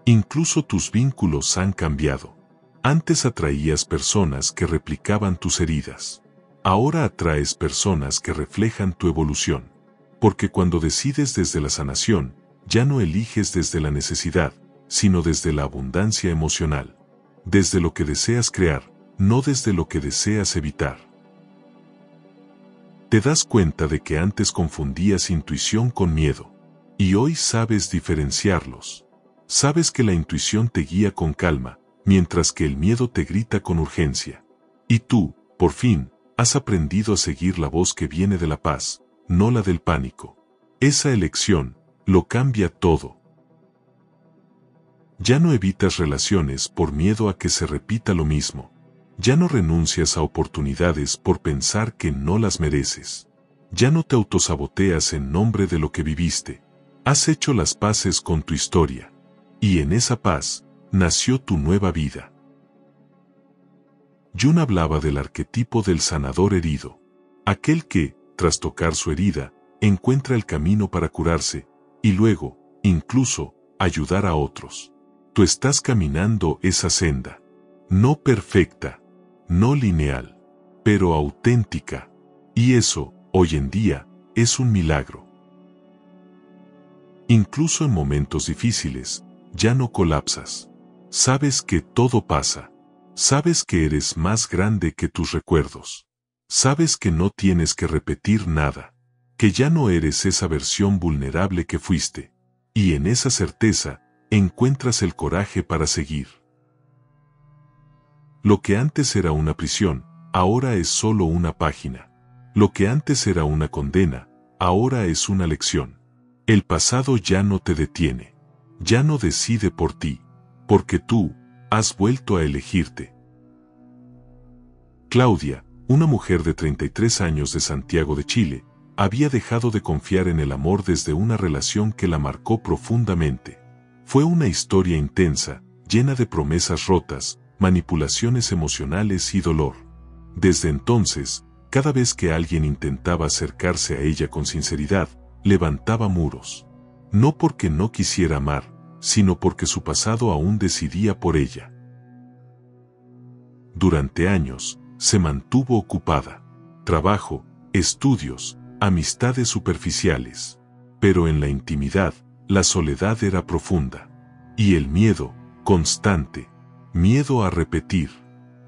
Incluso tus vínculos han cambiado. Antes atraías personas que replicaban tus heridas. Ahora atraes personas que reflejan tu evolución. Porque cuando decides desde la sanación, ya no eliges desde la necesidad, sino desde la abundancia emocional. Desde lo que deseas crear, no desde lo que deseas evitar. Te das cuenta de que antes confundías intuición con miedo. Y hoy sabes diferenciarlos. Sabes que la intuición te guía con calma, mientras que el miedo te grita con urgencia. Y tú, por fin, has aprendido a seguir la voz que viene de la paz, no la del pánico. Esa elección lo cambia todo. Ya no evitas relaciones por miedo a que se repita lo mismo. Ya no renuncias a oportunidades por pensar que no las mereces. Ya no te autosaboteas en nombre de lo que viviste. Has hecho las paces con tu historia. Y en esa paz, nació tu nueva vida. Jung hablaba del arquetipo del sanador herido. Aquel que, tras tocar su herida, encuentra el camino para curarse, y luego, incluso, ayudar a otros. Tú estás caminando esa senda. No perfecta, no lineal, pero auténtica. Y eso, hoy en día, es un milagro. Incluso en momentos difíciles, ya no colapsas. Sabes que todo pasa. Sabes que eres más grande que tus recuerdos. Sabes que no tienes que repetir nada. Que ya no eres esa versión vulnerable que fuiste. Y en esa certeza, encuentras el coraje para seguir. Lo que antes era una prisión, ahora es solo una página. Lo que antes era una condena, ahora es una lección. El pasado ya no te detiene. Ya no decide por ti, porque tú has vuelto a elegirte. Claudia, una mujer de 33 años de Santiago de Chile, había dejado de confiar en el amor desde una relación que la marcó profundamente. Fue una historia intensa, llena de promesas rotas, manipulaciones emocionales y dolor. Desde entonces, cada vez que alguien intentaba acercarse a ella con sinceridad, levantaba muros. No porque no quisiera amar, sino porque su pasado aún decidía por ella. Durante años, se mantuvo ocupada. Trabajo, estudios, amistades superficiales. Pero en la intimidad, la soledad era profunda. Y el miedo, constante. Miedo a repetir.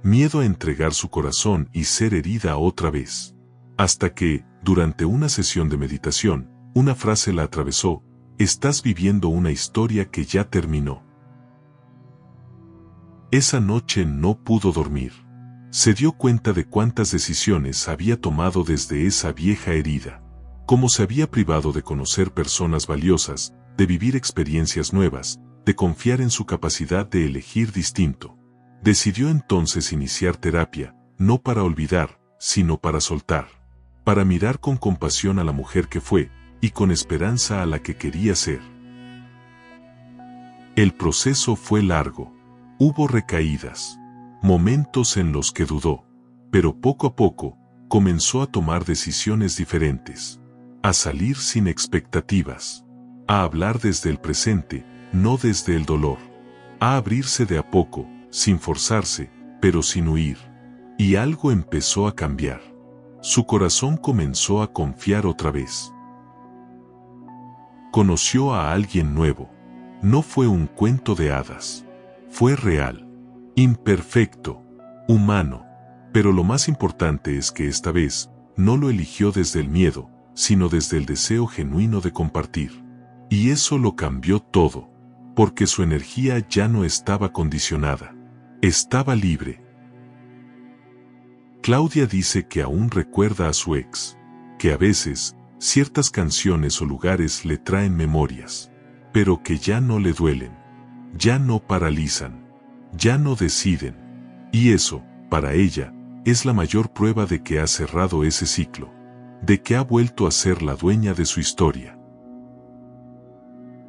Miedo a entregar su corazón y ser herida otra vez. Hasta que, durante una sesión de meditación, una frase la atravesó: estás viviendo una historia que ya terminó. Esa noche no pudo dormir. Se dio cuenta de cuántas decisiones había tomado desde esa vieja herida. Cómo se había privado de conocer personas valiosas, de vivir experiencias nuevas, de confiar en su capacidad de elegir distinto. Decidió entonces iniciar terapia, no para olvidar, sino para soltar. Para mirar con compasión a la mujer que fue, y con esperanza a la que quería ser. El proceso fue largo. Hubo recaídas, momentos en los que dudó, pero poco a poco, comenzó a tomar decisiones diferentes. A salir sin expectativas. A hablar desde el presente, no desde el dolor. A abrirse de a poco, sin forzarse, pero sin huir. Y algo empezó a cambiar. Su corazón comenzó a confiar otra vez. Conoció a alguien nuevo. No fue un cuento de hadas. Fue real. Imperfecto. Humano. Pero lo más importante es que esta vez, no lo eligió desde el miedo, sino desde el deseo genuino de compartir. Y eso lo cambió todo. Porque su energía ya no estaba condicionada. Estaba libre. Claudia dice que aún recuerda a su ex. Que a veces, ciertas canciones o lugares le traen memorias. Pero que ya no le duelen. Ya no paralizan. Ya no deciden. Y eso, para ella, es la mayor prueba de que ha cerrado ese ciclo. De que ha vuelto a ser la dueña de su historia.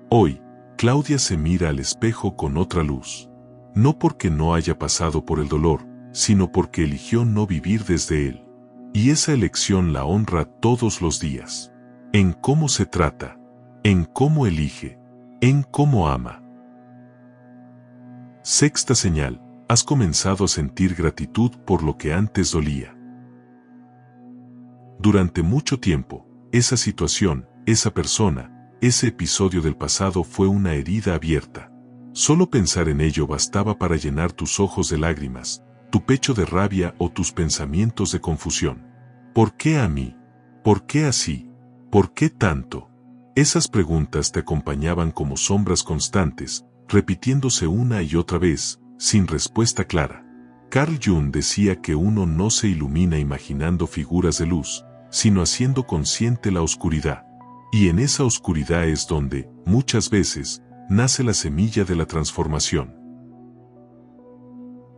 Hoy, Claudia se mira al espejo con otra luz. No porque no haya pasado por el dolor, sino porque eligió no vivir desde él. Y esa elección la honra todos los días. En cómo se trata, en cómo elige, en cómo ama. Sexta señal, has comenzado a sentir gratitud por lo que antes dolía. Durante mucho tiempo, esa situación, esa persona, ese episodio del pasado fue una herida abierta. Solo pensar en ello bastaba para llenar tus ojos de lágrimas, tu pecho de rabia o tus pensamientos de confusión. ¿Por qué a mí? ¿Por qué así? ¿Por qué tanto? Esas preguntas te acompañaban como sombras constantes, repitiéndose una y otra vez, sin respuesta clara. Carl Jung decía que uno no se ilumina imaginando figuras de luz, sino haciendo consciente la oscuridad. Y en esa oscuridad es donde, muchas veces, nace la semilla de la transformación.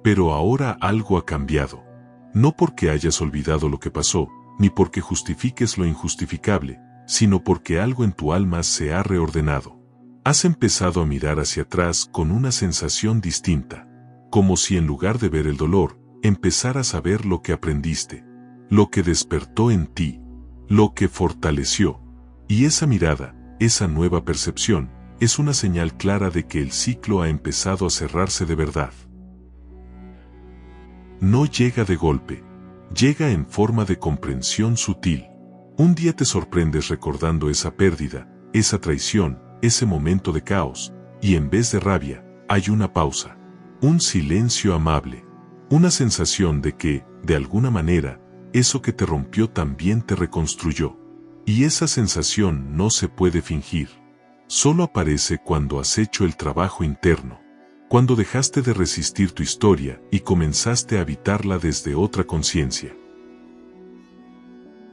Pero ahora algo ha cambiado. No porque hayas olvidado lo que pasó, ni porque justifiques lo injustificable, sino porque algo en tu alma se ha reordenado. Has empezado a mirar hacia atrás con una sensación distinta, como si en lugar de ver el dolor, empezaras a ver lo que aprendiste, lo que despertó en ti, lo que fortaleció. Y esa mirada, esa nueva percepción, es una señal clara de que el ciclo ha empezado a cerrarse de verdad. No llega de golpe, llega en forma de comprensión sutil. Un día te sorprendes recordando esa pérdida, esa traición, ese momento de caos, y en vez de rabia, hay una pausa, un silencio amable, una sensación de que, de alguna manera, eso que te rompió también te reconstruyó. Y esa sensación no se puede fingir. Solo aparece cuando has hecho el trabajo interno, cuando dejaste de resistir tu historia y comenzaste a habitarla desde otra conciencia.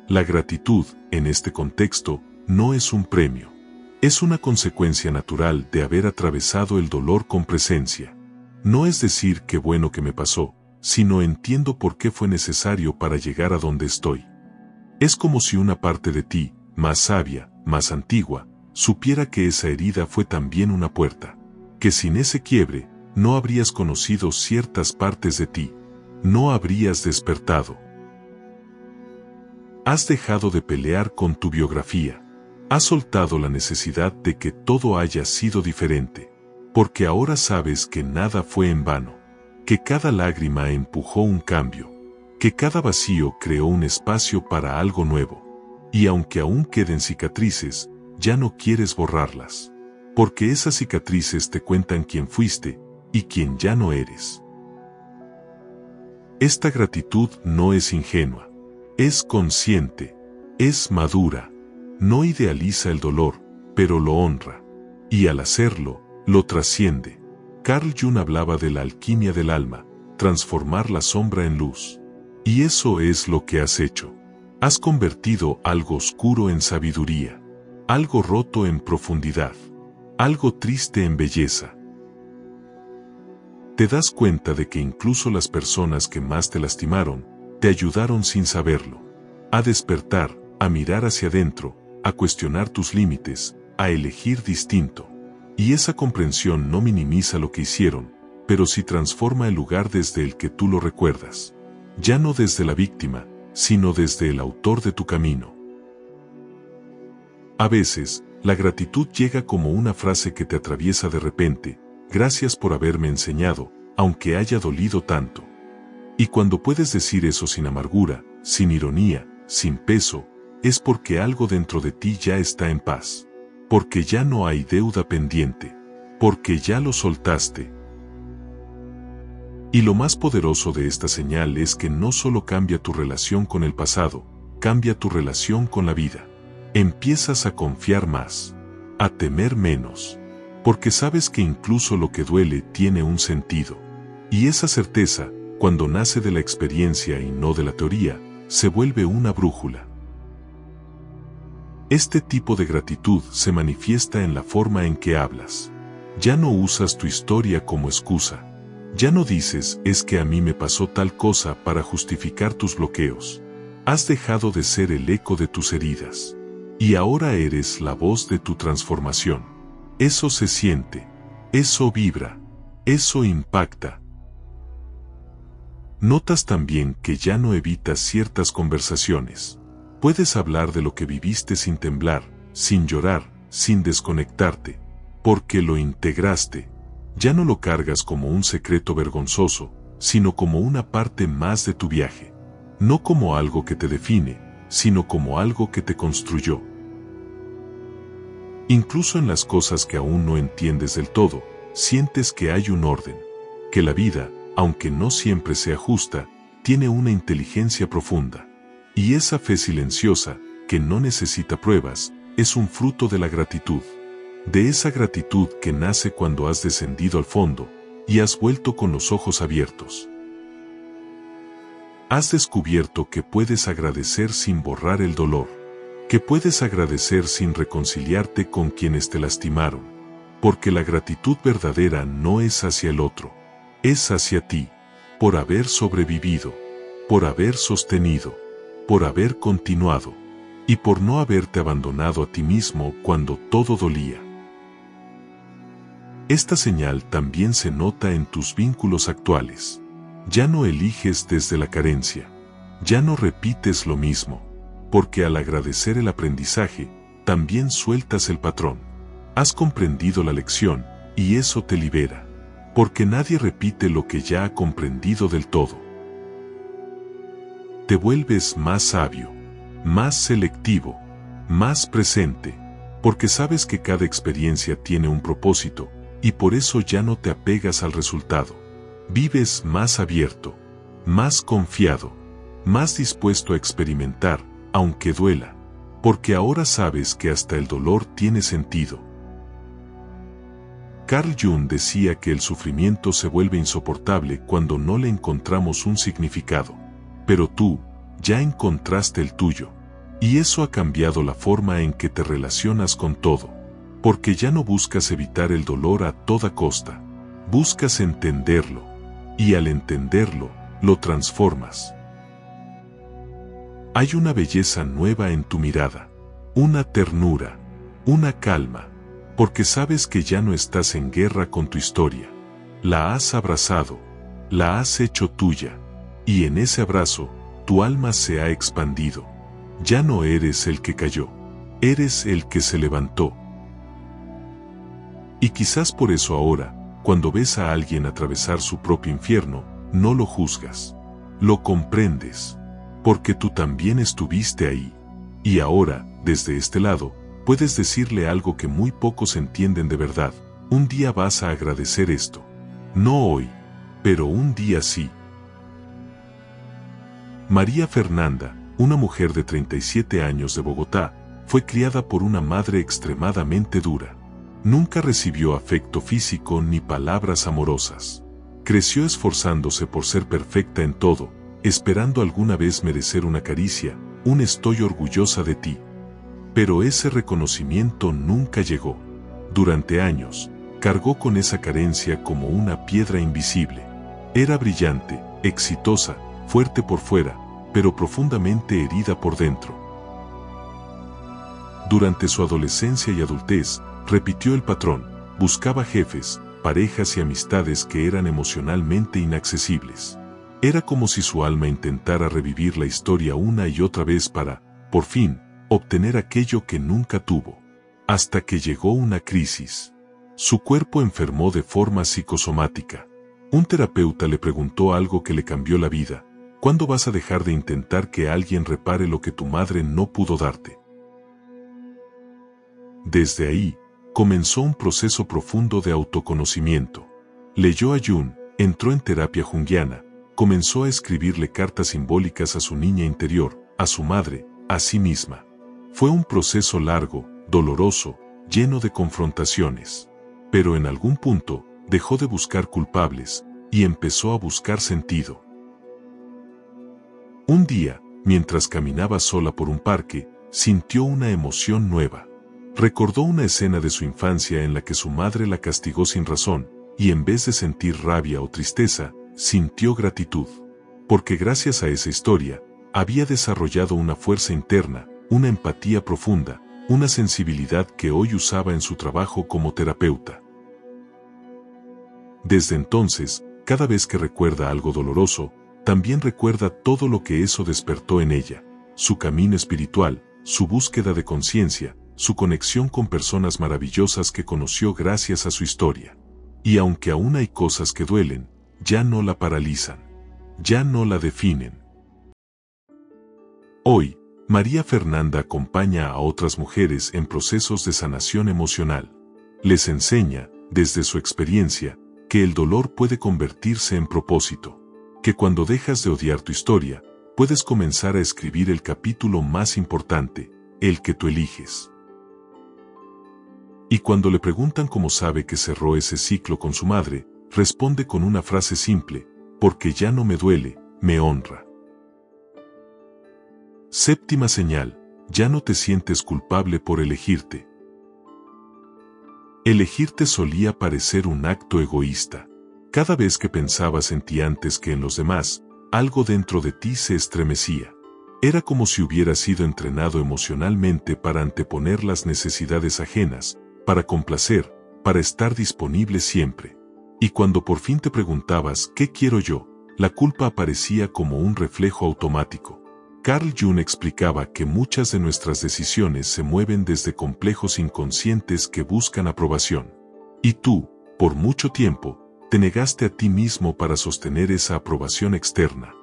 La gratitud, en este contexto, no es un premio. Es una consecuencia natural de haber atravesado el dolor con presencia. No es decir qué bueno que me pasó, sino entiendo por qué fue necesario para llegar a donde estoy. Es como si una parte de ti, más sabia, más antigua, supiera que esa herida fue también una puerta, que sin ese quiebre, no habrías conocido ciertas partes de ti, no habrías despertado. Has dejado de pelear con tu biografía, has soltado la necesidad de que todo haya sido diferente, porque ahora sabes que nada fue en vano, que cada lágrima empujó un cambio, que cada vacío creó un espacio para algo nuevo, y aunque aún queden cicatrices, ya no quieres borrarlas, porque esas cicatrices te cuentan quién fuiste y quién ya no eres. Esta gratitud no es ingenua, es consciente, es madura, no idealiza el dolor, pero lo honra, y al hacerlo, lo trasciende. Carl Jung hablaba de la alquimia del alma, transformar la sombra en luz. Y eso es lo que has hecho. Has convertido algo oscuro en sabiduría, algo roto en profundidad, algo triste en belleza. Te das cuenta de que incluso las personas que más te lastimaron, te ayudaron sin saberlo, a despertar, a mirar hacia adentro, a cuestionar tus límites, a elegir distinto. Y esa comprensión no minimiza lo que hicieron, pero sí transforma el lugar desde el que tú lo recuerdas. Ya no desde la víctima, sino desde el autor de tu camino. A veces, la gratitud llega como una frase que te atraviesa de repente: gracias por haberme enseñado, aunque haya dolido tanto. Y cuando puedes decir eso sin amargura, sin ironía, sin peso, es porque algo dentro de ti ya está en paz. Porque ya no hay deuda pendiente. Porque ya lo soltaste. Y lo más poderoso de esta señal es que no solo cambia tu relación con el pasado, cambia tu relación con la vida. Empiezas a confiar más, a temer menos, porque sabes que incluso lo que duele tiene un sentido. Y esa certeza, cuando nace de la experiencia y no de la teoría, se vuelve una brújula. Este tipo de gratitud se manifiesta en la forma en que hablas. Ya no usas tu historia como excusa. Ya no dices, es que a mí me pasó tal cosa para justificar tus bloqueos. Has dejado de ser el eco de tus heridas. Y ahora eres la voz de tu transformación. Eso se siente. Eso vibra. Eso impacta. Notas también que ya no evitas ciertas conversaciones. Puedes hablar de lo que viviste sin temblar, sin llorar, sin desconectarte, porque lo integraste. Ya no lo cargas como un secreto vergonzoso, sino como una parte más de tu viaje. No como algo que te define, sino como algo que te construyó. Incluso en las cosas que aún no entiendes del todo, sientes que hay un orden, que la vida, aunque no siempre sea justa, tiene una inteligencia profunda. Y esa fe silenciosa, que no necesita pruebas, es un fruto de la gratitud. De esa gratitud que nace cuando has descendido al fondo, y has vuelto con los ojos abiertos. Has descubierto que puedes agradecer sin borrar el dolor, que puedes agradecer sin reconciliarte con quienes te lastimaron, porque la gratitud verdadera no es hacia el otro, es hacia ti, por haber sobrevivido, por haber sostenido, por haber continuado, y por no haberte abandonado a ti mismo cuando todo dolía. Esta señal también se nota en tus vínculos actuales. Ya no eliges desde la carencia. Ya no repites lo mismo, porque al agradecer el aprendizaje, también sueltas el patrón. Has comprendido la lección, y eso te libera, porque nadie repite lo que ya ha comprendido del todo. Te vuelves más sabio, más selectivo, más presente, porque sabes que cada experiencia tiene un propósito, y por eso ya no te apegas al resultado. Vives más abierto, más confiado, más dispuesto a experimentar, aunque duela, porque ahora sabes que hasta el dolor tiene sentido. Carl Jung decía que el sufrimiento se vuelve insoportable cuando no le encontramos un significado, pero tú ya encontraste el tuyo, y eso ha cambiado la forma en que te relacionas con todo, porque ya no buscas evitar el dolor a toda costa, buscas entenderlo, y al entenderlo, lo transformas. Hay una belleza nueva en tu mirada, una ternura, una calma, porque sabes que ya no estás en guerra con tu historia. La has abrazado, la has hecho tuya, y en ese abrazo, tu alma se ha expandido. Ya no eres el que cayó, eres el que se levantó. Y quizás por eso ahora, cuando ves a alguien atravesar su propio infierno, no lo juzgas, lo comprendes, porque tú también estuviste ahí. Y ahora, desde este lado, puedes decirle algo que muy pocos entienden de verdad: un día vas a agradecer esto. No hoy, pero un día sí. María Fernanda, una mujer de 37 años de Bogotá, fue criada por una madre extremadamente dura. Nunca recibió afecto físico ni palabras amorosas. Creció esforzándose por ser perfecta en todo, esperando alguna vez merecer una caricia, un "estoy orgullosa de ti". Pero ese reconocimiento nunca llegó. Durante años, cargó con esa carencia como una piedra invisible. Era brillante, exitosa, fuerte por fuera, pero profundamente herida por dentro. Durante su adolescencia y adultez, repitió el patrón: buscaba jefes, parejas y amistades que eran emocionalmente inaccesibles. Era como si su alma intentara revivir la historia una y otra vez para, por fin, obtener aquello que nunca tuvo. Hasta que llegó una crisis. Su cuerpo enfermó de forma psicosomática. Un terapeuta le preguntó algo que le cambió la vida: ¿cuándo vas a dejar de intentar que alguien repare lo que tu madre no pudo darte? Desde ahí, comenzó un proceso profundo de autoconocimiento. Leyó a Jung, entró en terapia junguiana, comenzó a escribirle cartas simbólicas a su niña interior, a su madre, a sí misma. Fue un proceso largo, doloroso, lleno de confrontaciones. Pero en algún punto, dejó de buscar culpables, y empezó a buscar sentido. Un día, mientras caminaba sola por un parque, sintió una emoción nueva. Recordó una escena de su infancia en la que su madre la castigó sin razón, y en vez de sentir rabia o tristeza, sintió gratitud. Porque gracias a esa historia, había desarrollado una fuerza interna, una empatía profunda, una sensibilidad que hoy usaba en su trabajo como terapeuta. Desde entonces, cada vez que recuerda algo doloroso, también recuerda todo lo que eso despertó en ella: su camino espiritual, su búsqueda de conciencia, su conexión con personas maravillosas que conoció gracias a su historia. Y aunque aún hay cosas que duelen, ya no la paralizan, ya no la definen. Hoy, María Fernanda acompaña a otras mujeres en procesos de sanación emocional. Les enseña, desde su experiencia, que el dolor puede convertirse en propósito, que cuando dejas de odiar tu historia, puedes comenzar a escribir el capítulo más importante, el que tú eliges. Y cuando le preguntan cómo sabe que cerró ese ciclo con su madre, responde con una frase simple: porque ya no me duele, me honra. Séptima señal: ya no te sientes culpable por elegirte. Elegirte solía parecer un acto egoísta. Cada vez que pensabas en ti antes que en los demás, algo dentro de ti se estremecía. Era como si hubieras sido entrenado emocionalmente para anteponer las necesidades ajenas, para complacer, para estar disponible siempre. Y cuando por fin te preguntabas ¿qué quiero yo?, la culpa aparecía como un reflejo automático. Carl Jung explicaba que muchas de nuestras decisiones se mueven desde complejos inconscientes que buscan aprobación. Y tú, por mucho tiempo, te negaste a ti mismo para sostener esa aprobación externa.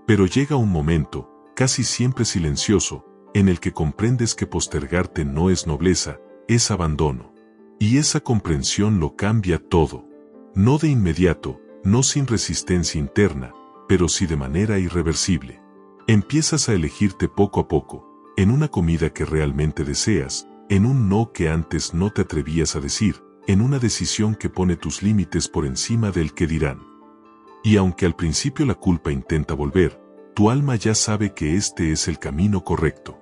Pero llega un momento, casi siempre silencioso, en el que comprendes que postergarte no es nobleza, es abandono. Y esa comprensión lo cambia todo. No de inmediato, no sin resistencia interna, pero sí de manera irreversible. Empiezas a elegirte poco a poco, en una comida que realmente deseas, en un no que antes no te atrevías a decir, en una decisión que pone tus límites por encima del que dirán. Y aunque al principio la culpa intenta volver, tu alma ya sabe que este es el camino correcto.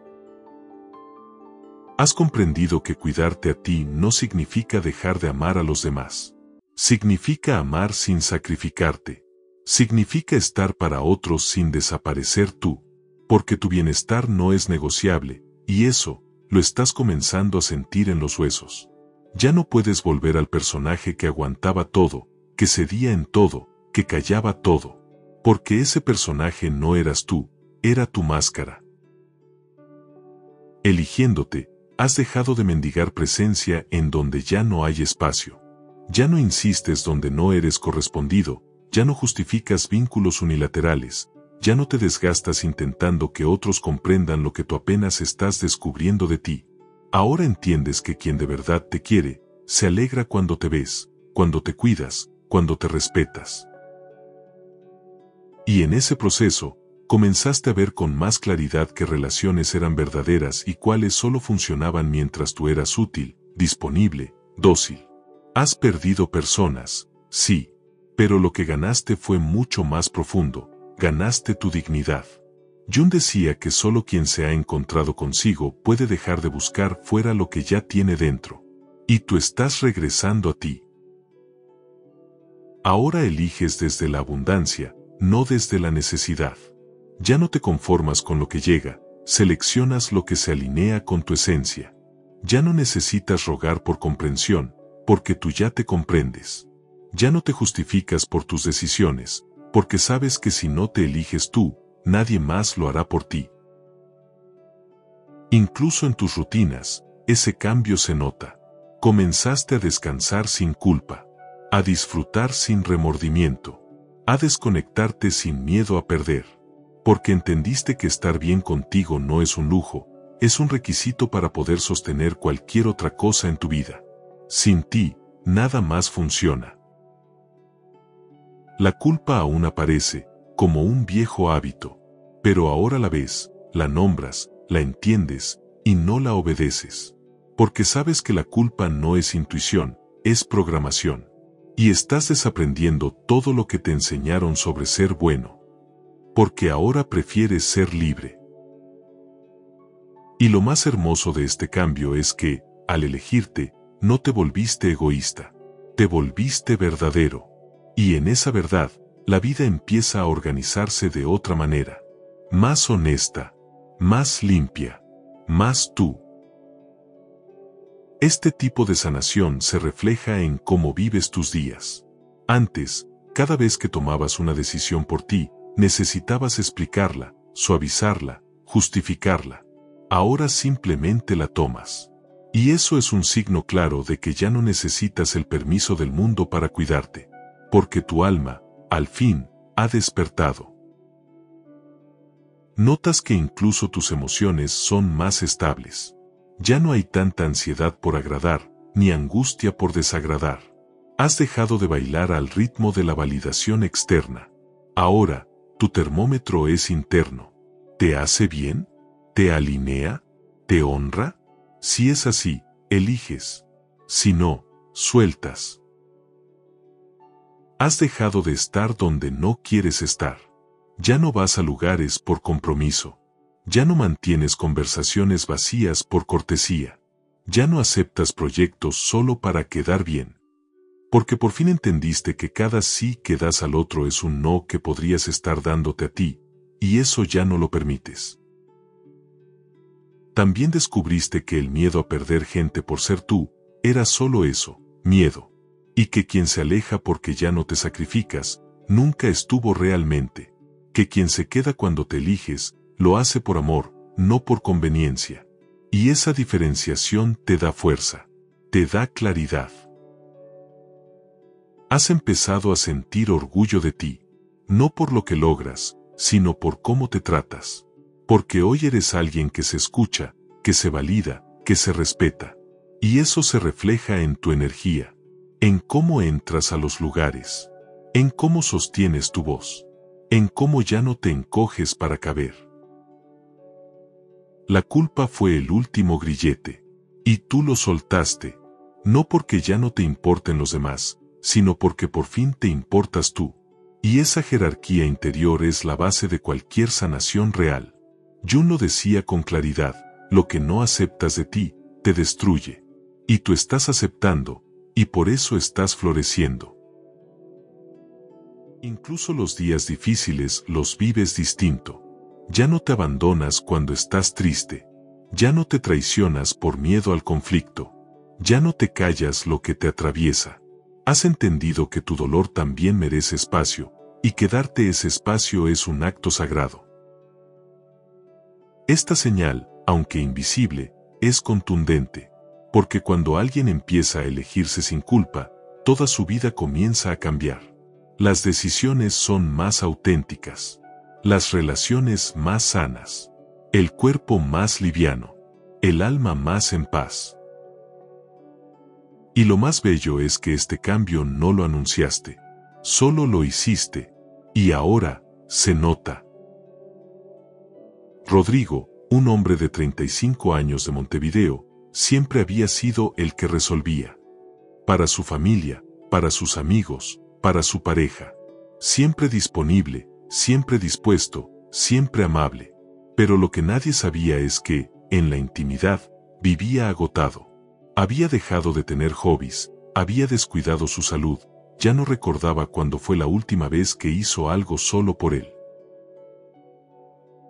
Has comprendido que cuidarte a ti no significa dejar de amar a los demás. Significa amar sin sacrificarte. Significa estar para otros sin desaparecer tú. Porque tu bienestar no es negociable, y eso, lo estás comenzando a sentir en los huesos. Ya no puedes volver al personaje que aguantaba todo, que cedía en todo, que callaba todo. Porque ese personaje no eras tú, era tu máscara. Eligiéndote, has dejado de mendigar presencia en donde ya no hay espacio. Ya no insistes donde no eres correspondido, ya no justificas vínculos unilaterales, ya no te desgastas intentando que otros comprendan lo que tú apenas estás descubriendo de ti. Ahora entiendes que quien de verdad te quiere, se alegra cuando te ves, cuando te cuidas, cuando te respetas. Y en ese proceso, comenzaste a ver con más claridad qué relaciones eran verdaderas y cuáles solo funcionaban mientras tú eras útil, disponible, dócil. Has perdido personas, sí, pero lo que ganaste fue mucho más profundo, ganaste tu dignidad. Jung decía que solo quien se ha encontrado consigo puede dejar de buscar fuera lo que ya tiene dentro. Y tú estás regresando a ti. Ahora eliges desde la abundancia, no desde la necesidad. Ya no te conformas con lo que llega, seleccionas lo que se alinea con tu esencia. Ya no necesitas rogar por comprensión, porque tú ya te comprendes. Ya no te justificas por tus decisiones, porque sabes que si no te eliges tú, nadie más lo hará por ti. Incluso en tus rutinas, ese cambio se nota. Comenzaste a descansar sin culpa, a disfrutar sin remordimiento, a desconectarte sin miedo a perder, porque entendiste que estar bien contigo no es un lujo, es un requisito para poder sostener cualquier otra cosa en tu vida. Sin ti, nada más funciona. La culpa aún aparece, como un viejo hábito, pero ahora la ves, la nombras, la entiendes, y no la obedeces. Porque sabes que la culpa no es intuición, es programación. Y estás desaprendiendo todo lo que te enseñaron sobre ser bueno. Porque ahora prefieres ser libre. Y lo más hermoso de este cambio es que, al elegirte, no te volviste egoísta, te volviste verdadero. Y en esa verdad, la vida empieza a organizarse de otra manera. Más honesta, más limpia, más tú. Este tipo de sanación se refleja en cómo vives tus días. Antes, cada vez que tomabas una decisión por ti, necesitabas explicarla, suavizarla, justificarla. Ahora simplemente la tomas. Y eso es un signo claro de que ya no necesitas el permiso del mundo para cuidarte. Porque tu alma, al fin, ha despertado. Notas que incluso tus emociones son más estables. Ya no hay tanta ansiedad por agradar, ni angustia por desagradar. Has dejado de bailar al ritmo de la validación externa. Ahora, tu termómetro es interno. ¿Te hace bien? ¿Te alinea? ¿Te honra? Si es así, eliges. Si no, sueltas. Has dejado de estar donde no quieres estar. Ya no vas a lugares por compromiso. Ya no mantienes conversaciones vacías por cortesía. Ya no aceptas proyectos solo para quedar bien. Porque por fin entendiste que cada sí que das al otro es un no que podrías estar dándote a ti, y eso ya no lo permites. También descubriste que el miedo a perder gente por ser tú, era solo eso, miedo. Y que quien se aleja porque ya no te sacrificas, nunca estuvo realmente. Que quien se queda cuando te eliges, lo hace por amor, no por conveniencia. Y esa diferenciación te da fuerza, te da claridad. Has empezado a sentir orgullo de ti, no por lo que logras, sino por cómo te tratas. Porque hoy eres alguien que se escucha, que se valida, que se respeta. Y eso se refleja en tu energía, en cómo entras a los lugares, en cómo sostienes tu voz, en cómo ya no te encoges para caber. La culpa fue el último grillete, y tú lo soltaste, no porque ya no te importen los demás, sino porque por fin te importas tú. Y esa jerarquía interior es la base de cualquier sanación real. Jung lo decía con claridad, lo que no aceptas de ti, te destruye. Y tú estás aceptando, y por eso estás floreciendo. Incluso los días difíciles los vives distinto. Ya no te abandonas cuando estás triste. Ya no te traicionas por miedo al conflicto. Ya no te callas lo que te atraviesa. Has entendido que tu dolor también merece espacio, y que darte ese espacio es un acto sagrado. Esta señal, aunque invisible, es contundente, porque cuando alguien empieza a elegirse sin culpa, toda su vida comienza a cambiar. Las decisiones son más auténticas, las relaciones más sanas, el cuerpo más liviano, el alma más en paz. Y lo más bello es que este cambio no lo anunciaste, solo lo hiciste, y ahora, se nota. Rodrigo, un hombre de 35 años de Montevideo, siempre había sido el que resolvía. Para su familia, para sus amigos, para su pareja. Siempre disponible, siempre dispuesto, siempre amable. Pero lo que nadie sabía es que, en la intimidad, vivía agotado. Había dejado de tener hobbies, había descuidado su salud, ya no recordaba cuándo fue la última vez que hizo algo solo por él.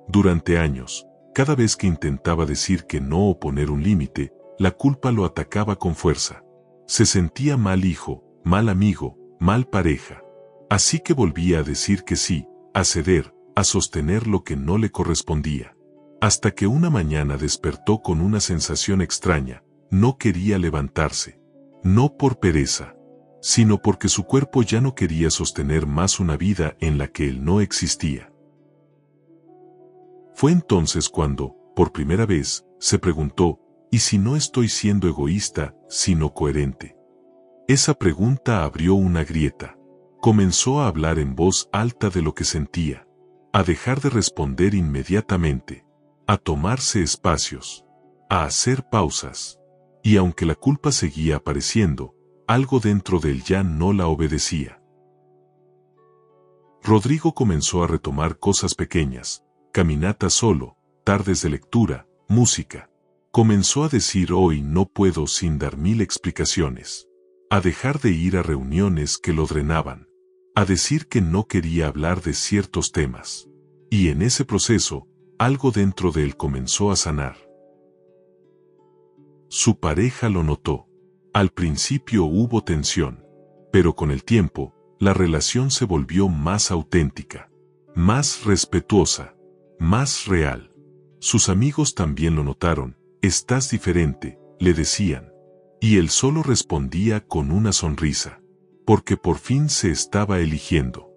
Durante años, cada vez que intentaba decir que no o poner un límite, la culpa lo atacaba con fuerza. Se sentía mal hijo, mal amigo, mal pareja. Así que volvía a decir que sí, a ceder, a sostener lo que no le correspondía. Hasta que una mañana despertó con una sensación extraña. No quería levantarse, no por pereza, sino porque su cuerpo ya no quería sostener más una vida en la que él no existía. Fue entonces cuando, por primera vez, se preguntó, ¿y si no estoy siendo egoísta, sino coherente? Esa pregunta abrió una grieta. Comenzó a hablar en voz alta de lo que sentía, a dejar de responder inmediatamente, a tomarse espacios, a hacer pausas. Y aunque la culpa seguía apareciendo, algo dentro de él ya no la obedecía. Rodrigo comenzó a retomar cosas pequeñas, caminatas solo, tardes de lectura, música. Comenzó a decir hoy no puedo sin dar 1000 explicaciones. A dejar de ir a reuniones que lo drenaban. A decir que no quería hablar de ciertos temas. Y en ese proceso, algo dentro de él comenzó a sanar. Su pareja lo notó. Al principio hubo tensión, pero con el tiempo, la relación se volvió más auténtica, más respetuosa, más real. Sus amigos también lo notaron, estás diferente, le decían. Y él solo respondía con una sonrisa, porque por fin se estaba eligiendo.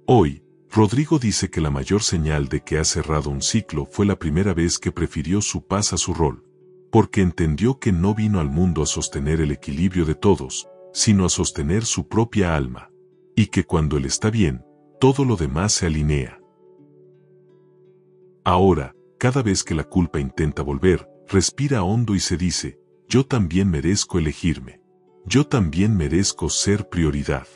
Hoy, Rodrigo dice que la mayor señal de que ha cerrado un ciclo fue la primera vez que prefirió su paz a su rol, porque entendió que no vino al mundo a sostener el equilibrio de todos, sino a sostener su propia alma, y que cuando él está bien, todo lo demás se alinea. Ahora, cada vez que la culpa intenta volver, respira hondo y se dice, yo también merezco elegirme, yo también merezco ser prioridad.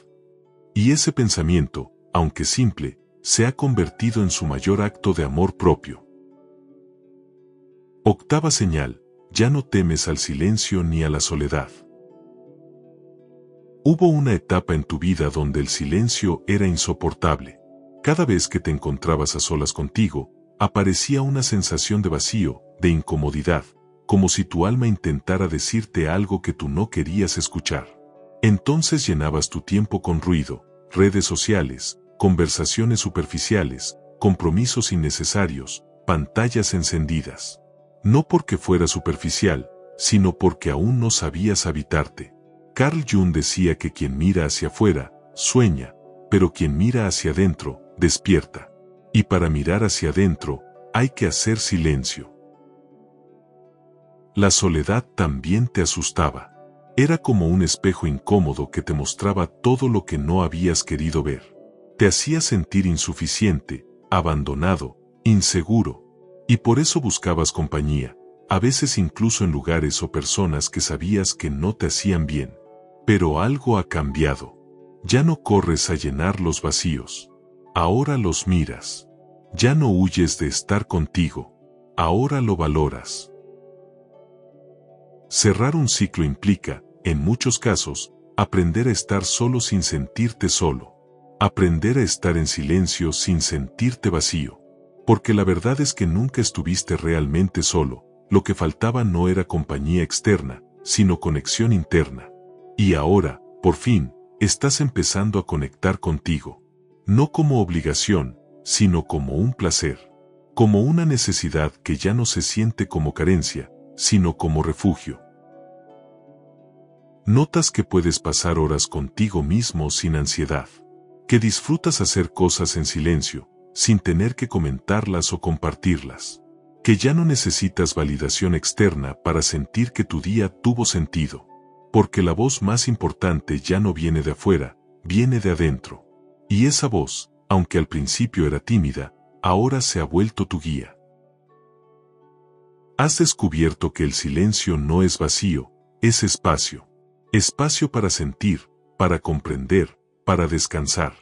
Y ese pensamiento, aunque simple, se ha convertido en su mayor acto de amor propio. Octava señal, ya no temes al silencio ni a la soledad. Hubo una etapa en tu vida donde el silencio era insoportable. Cada vez que te encontrabas a solas contigo, aparecía una sensación de vacío, de incomodidad, como si tu alma intentara decirte algo que tú no querías escuchar. Entonces llenabas tu tiempo con ruido, redes sociales, conversaciones superficiales, compromisos innecesarios, pantallas encendidas. No porque fuera superficial, sino porque aún no sabías habitarte. Carl Jung decía que quien mira hacia afuera, sueña, pero quien mira hacia adentro, despierta. Y para mirar hacia adentro, hay que hacer silencio. La soledad también te asustaba. Era como un espejo incómodo que te mostraba todo lo que no habías querido ver. Te hacía sentir insuficiente, abandonado, inseguro. Y por eso buscabas compañía, a veces incluso en lugares o personas que sabías que no te hacían bien. Pero algo ha cambiado. Ya no corres a llenar los vacíos. Ahora los miras. Ya no huyes de estar contigo. Ahora lo valoras. Cerrar un ciclo implica, en muchos casos, aprender a estar solo sin sentirte solo. Aprender a estar en silencio sin sentirte vacío. Porque la verdad es que nunca estuviste realmente solo, lo que faltaba no era compañía externa, sino conexión interna. Y ahora, por fin, estás empezando a conectar contigo. No como obligación, sino como un placer. Como una necesidad que ya no se siente como carencia, sino como refugio. Notas que puedes pasar horas contigo mismo sin ansiedad. Que disfrutas hacer cosas en silencio, sin tener que comentarlas o compartirlas. Que ya no necesitas validación externa para sentir que tu día tuvo sentido. Porque la voz más importante ya no viene de afuera, viene de adentro. Y esa voz, aunque al principio era tímida, ahora se ha vuelto tu guía. Has descubierto que el silencio no es vacío, es espacio. Espacio para sentir, para comprender, para descansar.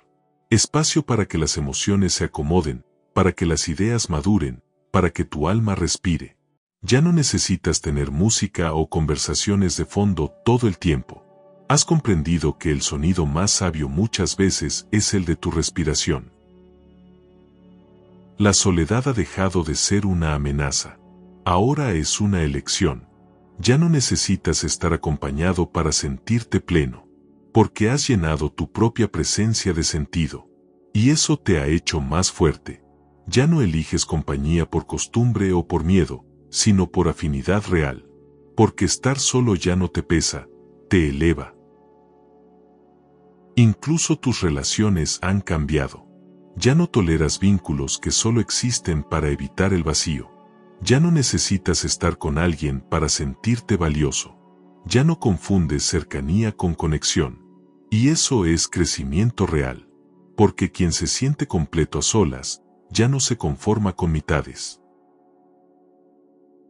Espacio para que las emociones se acomoden, para que las ideas maduren, para que tu alma respire. Ya no necesitas tener música o conversaciones de fondo todo el tiempo. Has comprendido que el sonido más sabio muchas veces es el de tu respiración. La soledad ha dejado de ser una amenaza. Ahora es una elección. Ya no necesitas estar acompañado para sentirte pleno, porque has llenado tu propia presencia de sentido. Y eso te ha hecho más fuerte. Ya no eliges compañía por costumbre o por miedo, sino por afinidad real. Porque estar solo ya no te pesa, te eleva. Incluso tus relaciones han cambiado. Ya no toleras vínculos que solo existen para evitar el vacío. Ya no necesitas estar con alguien para sentirte valioso. Ya no confundes cercanía con conexión. Y eso es crecimiento real. Porque quien se siente completo a solas, ya no se conforma con mitades.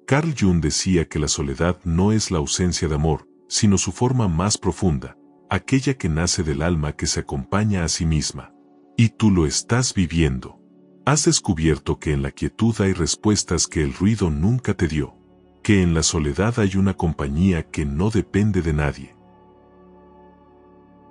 Carl Jung decía que la soledad no es la ausencia de amor, sino su forma más profunda, aquella que nace del alma que se acompaña a sí misma. Y tú lo estás viviendo. Has descubierto que en la quietud hay respuestas que el ruido nunca te dio, que en la soledad hay una compañía que no depende de nadie.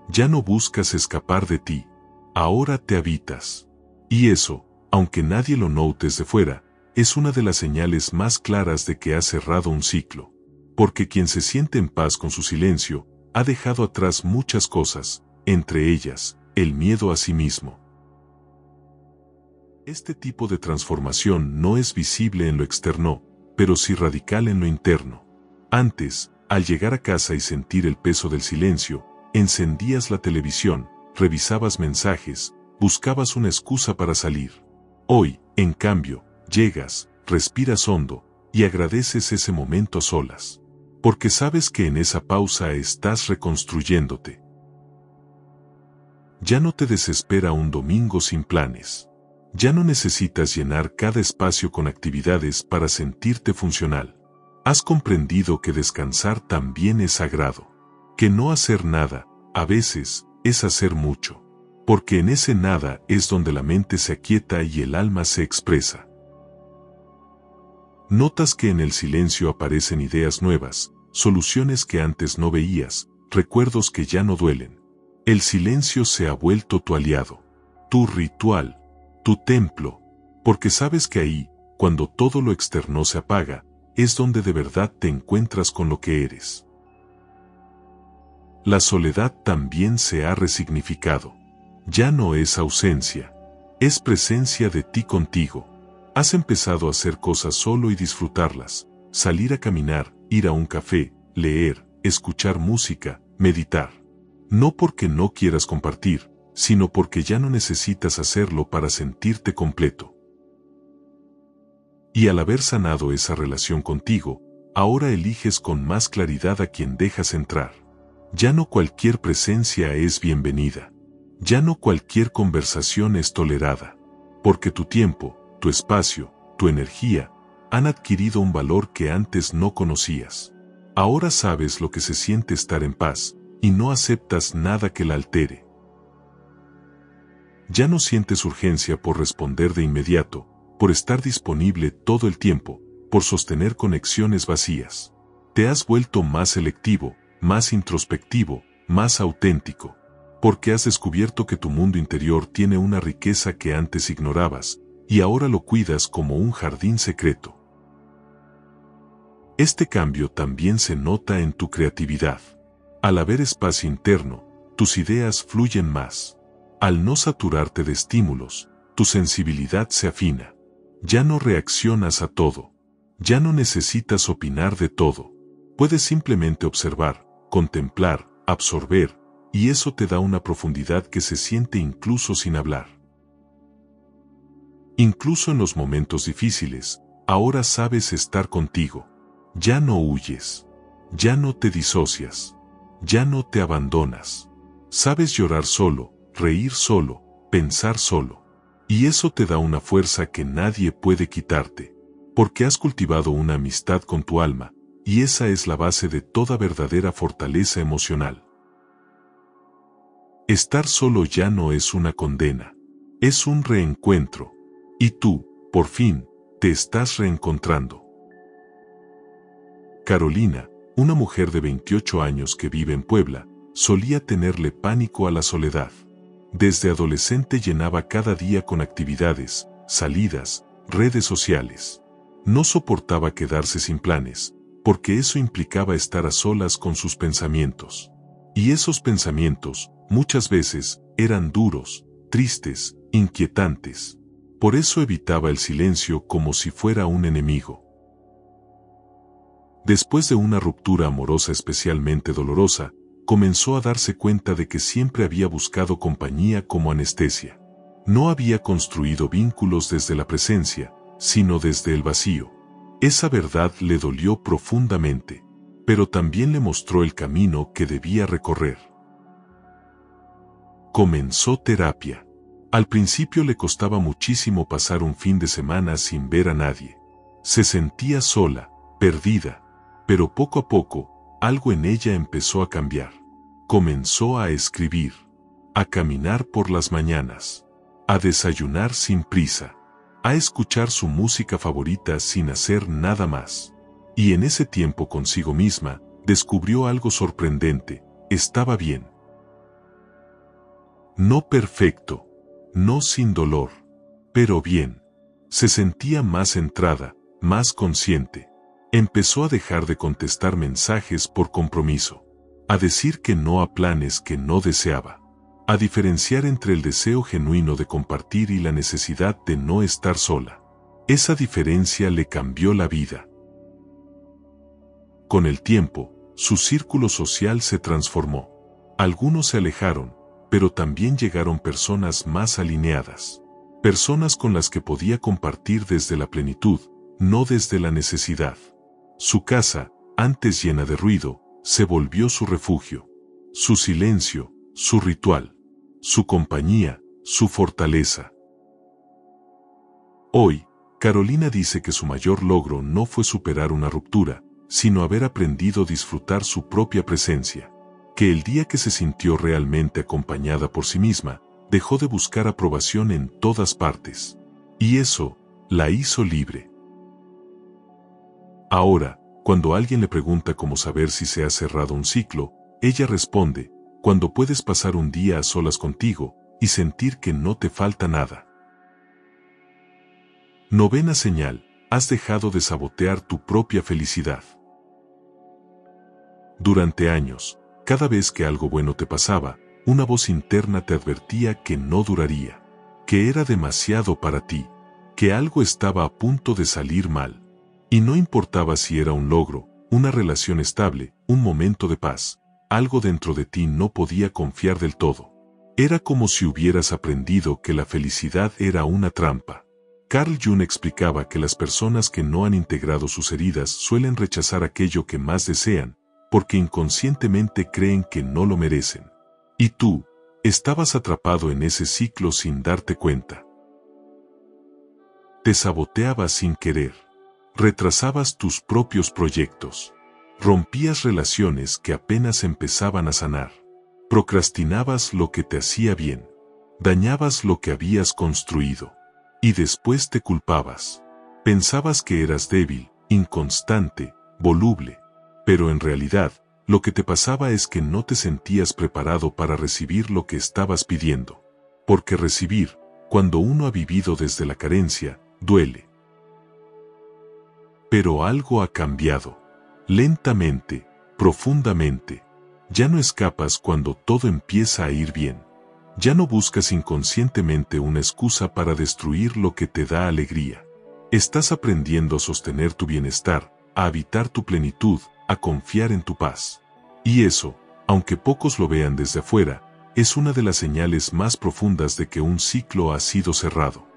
Ya no buscas escapar de ti, ahora te habitas. Y eso, aunque nadie lo note desde fuera, es una de las señales más claras de que has cerrado un ciclo. Porque quien se siente en paz con su silencio, ha dejado atrás muchas cosas, entre ellas, el miedo a sí mismo. Este tipo de transformación no es visible en lo externo, pero sí radical en lo interno. Antes, al llegar a casa y sentir el peso del silencio, encendías la televisión, revisabas mensajes, buscabas una excusa para salir. Hoy, en cambio, llegas, respiras hondo, y agradeces ese momento a solas. Porque sabes que en esa pausa estás reconstruyéndote. Ya no te desespera un domingo sin planes. Ya no necesitas llenar cada espacio con actividades para sentirte funcional. Has comprendido que descansar también es sagrado. Que no hacer nada, a veces, es hacer mucho. Porque en ese nada es donde la mente se aquieta y el alma se expresa. Notas que en el silencio aparecen ideas nuevas, soluciones que antes no veías, recuerdos que ya no duelen. El silencio se ha vuelto tu aliado, tu ritual, tu templo, porque sabes que ahí, cuando todo lo externo se apaga, es donde de verdad te encuentras con lo que eres. La soledad también se ha resignificado. Ya no es ausencia, es presencia de ti contigo. Has empezado a hacer cosas solo y disfrutarlas, salir a caminar, ir a un café, leer, escuchar música, meditar. No porque no quieras compartir, sino porque ya no necesitas hacerlo para sentirte completo. Y al haber sanado esa relación contigo, ahora eliges con más claridad a quien dejas entrar. Ya no cualquier presencia es bienvenida. Ya no cualquier conversación es tolerada. Porque tu tiempo, tu espacio, tu energía, han adquirido un valor que antes no conocías. Ahora sabes lo que se siente estar en paz, y no aceptas nada que la altere. Ya no sientes urgencia por responder de inmediato, por estar disponible todo el tiempo, por sostener conexiones vacías. Te has vuelto más selectivo, más introspectivo, más auténtico, porque has descubierto que tu mundo interior tiene una riqueza que antes ignorabas, y ahora lo cuidas como un jardín secreto. Este cambio también se nota en tu creatividad. Al haber espacio interno, tus ideas fluyen más. Al no saturarte de estímulos, tu sensibilidad se afina. Ya no reaccionas a todo. Ya no necesitas opinar de todo. Puedes simplemente observar, contemplar, absorber, y eso te da una profundidad que se siente incluso sin hablar. Incluso en los momentos difíciles, ahora sabes estar contigo. Ya no huyes. Ya no te disocias. Ya no te abandonas. Sabes llorar solo, reír solo, pensar solo. Y eso te da una fuerza que nadie puede quitarte, porque has cultivado una amistad con tu alma, y esa es la base de toda verdadera fortaleza emocional. Estar solo ya no es una condena, es un reencuentro, y tú, por fin, te estás reencontrando. Carolina, una mujer de 28 años que vive en Puebla, solía tenerle pánico a la soledad. Desde adolescente llenaba cada día con actividades, salidas, redes sociales. No soportaba quedarse sin planes, porque eso implicaba estar a solas con sus pensamientos. Y esos pensamientos, muchas veces, eran duros, tristes, inquietantes. Por eso evitaba el silencio como si fuera un enemigo. Después de una ruptura amorosa especialmente dolorosa, comenzó a darse cuenta de que siempre había buscado compañía como anestesia. No había construido vínculos desde la presencia, sino desde el vacío. Esa verdad le dolió profundamente, pero también le mostró el camino que debía recorrer. Comenzó terapia. Al principio le costaba muchísimo pasar un fin de semana sin ver a nadie. Se sentía sola, perdida, pero poco a poco, algo en ella empezó a cambiar. Comenzó a escribir, a caminar por las mañanas, a desayunar sin prisa, a escuchar su música favorita sin hacer nada más. Y en ese tiempo consigo misma, descubrió algo sorprendente: estaba bien. No perfecto, no sin dolor, pero bien. Se sentía más centrada, más consciente. Empezó a dejar de contestar mensajes por compromiso, a decir que no a planes que no deseaba, a diferenciar entre el deseo genuino de compartir y la necesidad de no estar sola. Esa diferencia le cambió la vida. Con el tiempo, su círculo social se transformó. Algunos se alejaron, pero también llegaron personas más alineadas. Personas con las que podía compartir desde la plenitud, no desde la necesidad. Su casa, antes llena de ruido, se volvió su refugio. Su silencio, su ritual. Su compañía, su fortaleza. Hoy, Carolina dice que su mayor logro no fue superar una ruptura, sino haber aprendido a disfrutar su propia presencia. Que el día que se sintió realmente acompañada por sí misma, dejó de buscar aprobación en todas partes. Y eso, la hizo libre. Ahora, cuando alguien le pregunta cómo saber si se ha cerrado un ciclo, ella responde: cuando puedes pasar un día a solas contigo, y sentir que no te falta nada. Novena señal: has dejado de sabotear tu propia felicidad. Durante años, cada vez que algo bueno te pasaba, una voz interna te advertía que no duraría, que era demasiado para ti, que algo estaba a punto de salir mal. Y no importaba si era un logro, una relación estable, un momento de paz, algo dentro de ti no podía confiar del todo. Era como si hubieras aprendido que la felicidad era una trampa. Carl Jung explicaba que las personas que no han integrado sus heridas suelen rechazar aquello que más desean, porque inconscientemente creen que no lo merecen. Y tú, estabas atrapado en ese ciclo sin darte cuenta. Te saboteabas sin querer. Retrasabas tus propios proyectos. Rompías relaciones que apenas empezaban a sanar. Procrastinabas lo que te hacía bien. Dañabas lo que habías construido. Y después te culpabas. Pensabas que eras débil, inconstante, voluble. Pero en realidad, lo que te pasaba es que no te sentías preparado para recibir lo que estabas pidiendo. Porque recibir, cuando uno ha vivido desde la carencia, duele. Pero algo ha cambiado. Lentamente, profundamente. Ya no escapas cuando todo empieza a ir bien. Ya no buscas inconscientemente una excusa para destruir lo que te da alegría. Estás aprendiendo a sostener tu bienestar, a habitar tu plenitud, a confiar en tu paz. Y eso, aunque pocos lo vean desde afuera, es una de las señales más profundas de que un ciclo ha sido cerrado.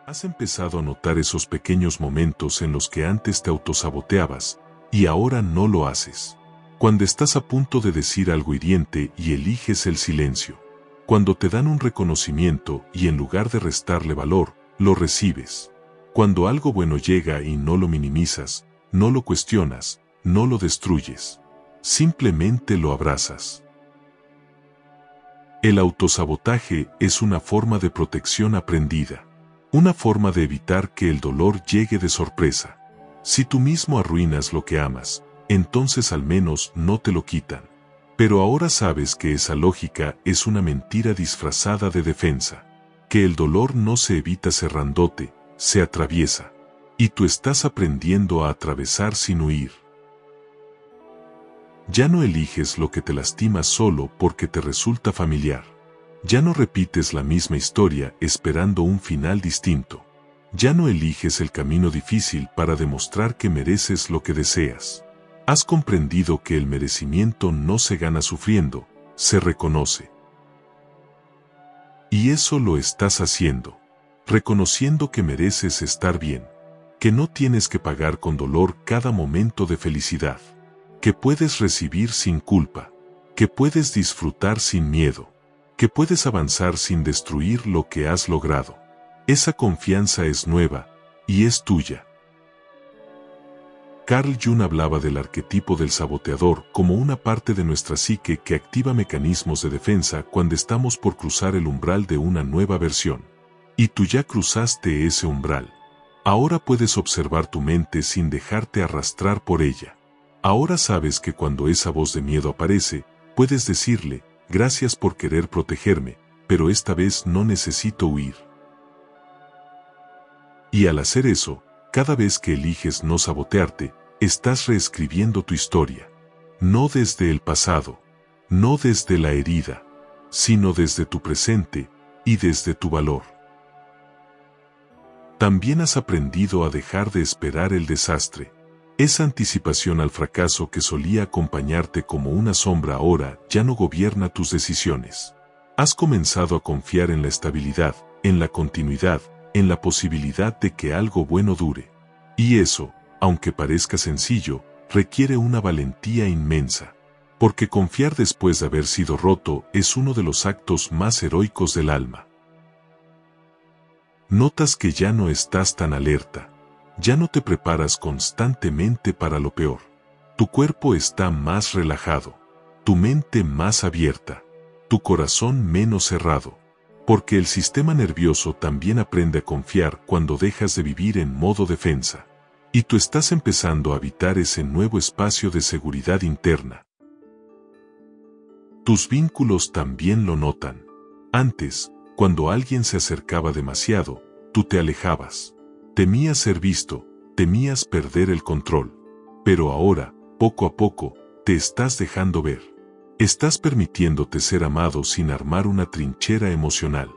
Has empezado a notar esos pequeños momentos en los que antes te autosaboteabas, y ahora no lo haces. Cuando estás a punto de decir algo hiriente y eliges el silencio. Cuando te dan un reconocimiento y en lugar de restarle valor, lo recibes. Cuando algo bueno llega y no lo minimizas, no lo cuestionas, no lo destruyes. Simplemente lo abrazas. El autosabotaje es una forma de protección aprendida. Una forma de evitar que el dolor llegue de sorpresa. Si tú mismo arruinas lo que amas, entonces al menos no te lo quitan. Pero ahora sabes que esa lógica es una mentira disfrazada de defensa. Que el dolor no se evita cerrándote, se atraviesa. Y tú estás aprendiendo a atravesar sin huir. Ya no eliges lo que te lastima solo porque te resulta familiar. Ya no repites la misma historia esperando un final distinto. Ya no eliges el camino difícil para demostrar que mereces lo que deseas. Has comprendido que el merecimiento no se gana sufriendo, se reconoce. Y eso lo estás haciendo. Reconociendo que mereces estar bien. Que no tienes que pagar con dolor cada momento de felicidad. Que puedes recibir sin culpa. Que puedes disfrutar sin miedo. Que puedes avanzar sin destruir lo que has logrado. Esa confianza es nueva, y es tuya. Carl Jung hablaba del arquetipo del saboteador como una parte de nuestra psique que activa mecanismos de defensa cuando estamos por cruzar el umbral de una nueva versión. Y tú ya cruzaste ese umbral. Ahora puedes observar tu mente sin dejarte arrastrar por ella. Ahora sabes que cuando esa voz de miedo aparece, puedes decirle, gracias por querer protegerme, pero esta vez no necesito huir. Y al hacer eso, cada vez que eliges no sabotearte, estás reescribiendo tu historia. No desde el pasado, no desde la herida, sino desde tu presente y desde tu valor. También has aprendido a dejar de esperar el desastre. Esa anticipación al fracaso que solía acompañarte como una sombra ahora ya no gobierna tus decisiones. Has comenzado a confiar en la estabilidad, en la continuidad, en la posibilidad de que algo bueno dure. Y eso, aunque parezca sencillo, requiere una valentía inmensa. Porque confiar después de haber sido roto es uno de los actos más heroicos del alma. Notas que ya no estás tan alerta. Ya no te preparas constantemente para lo peor. Tu cuerpo está más relajado, tu mente más abierta, tu corazón menos cerrado. Porque el sistema nervioso también aprende a confiar cuando dejas de vivir en modo defensa. Y tú estás empezando a habitar ese nuevo espacio de seguridad interna. Tus vínculos también lo notan. Antes, cuando alguien se acercaba demasiado, tú te alejabas. Temías ser visto, temías perder el control. Pero ahora, poco a poco, te estás dejando ver. Estás permitiéndote ser amado sin armar una trinchera emocional.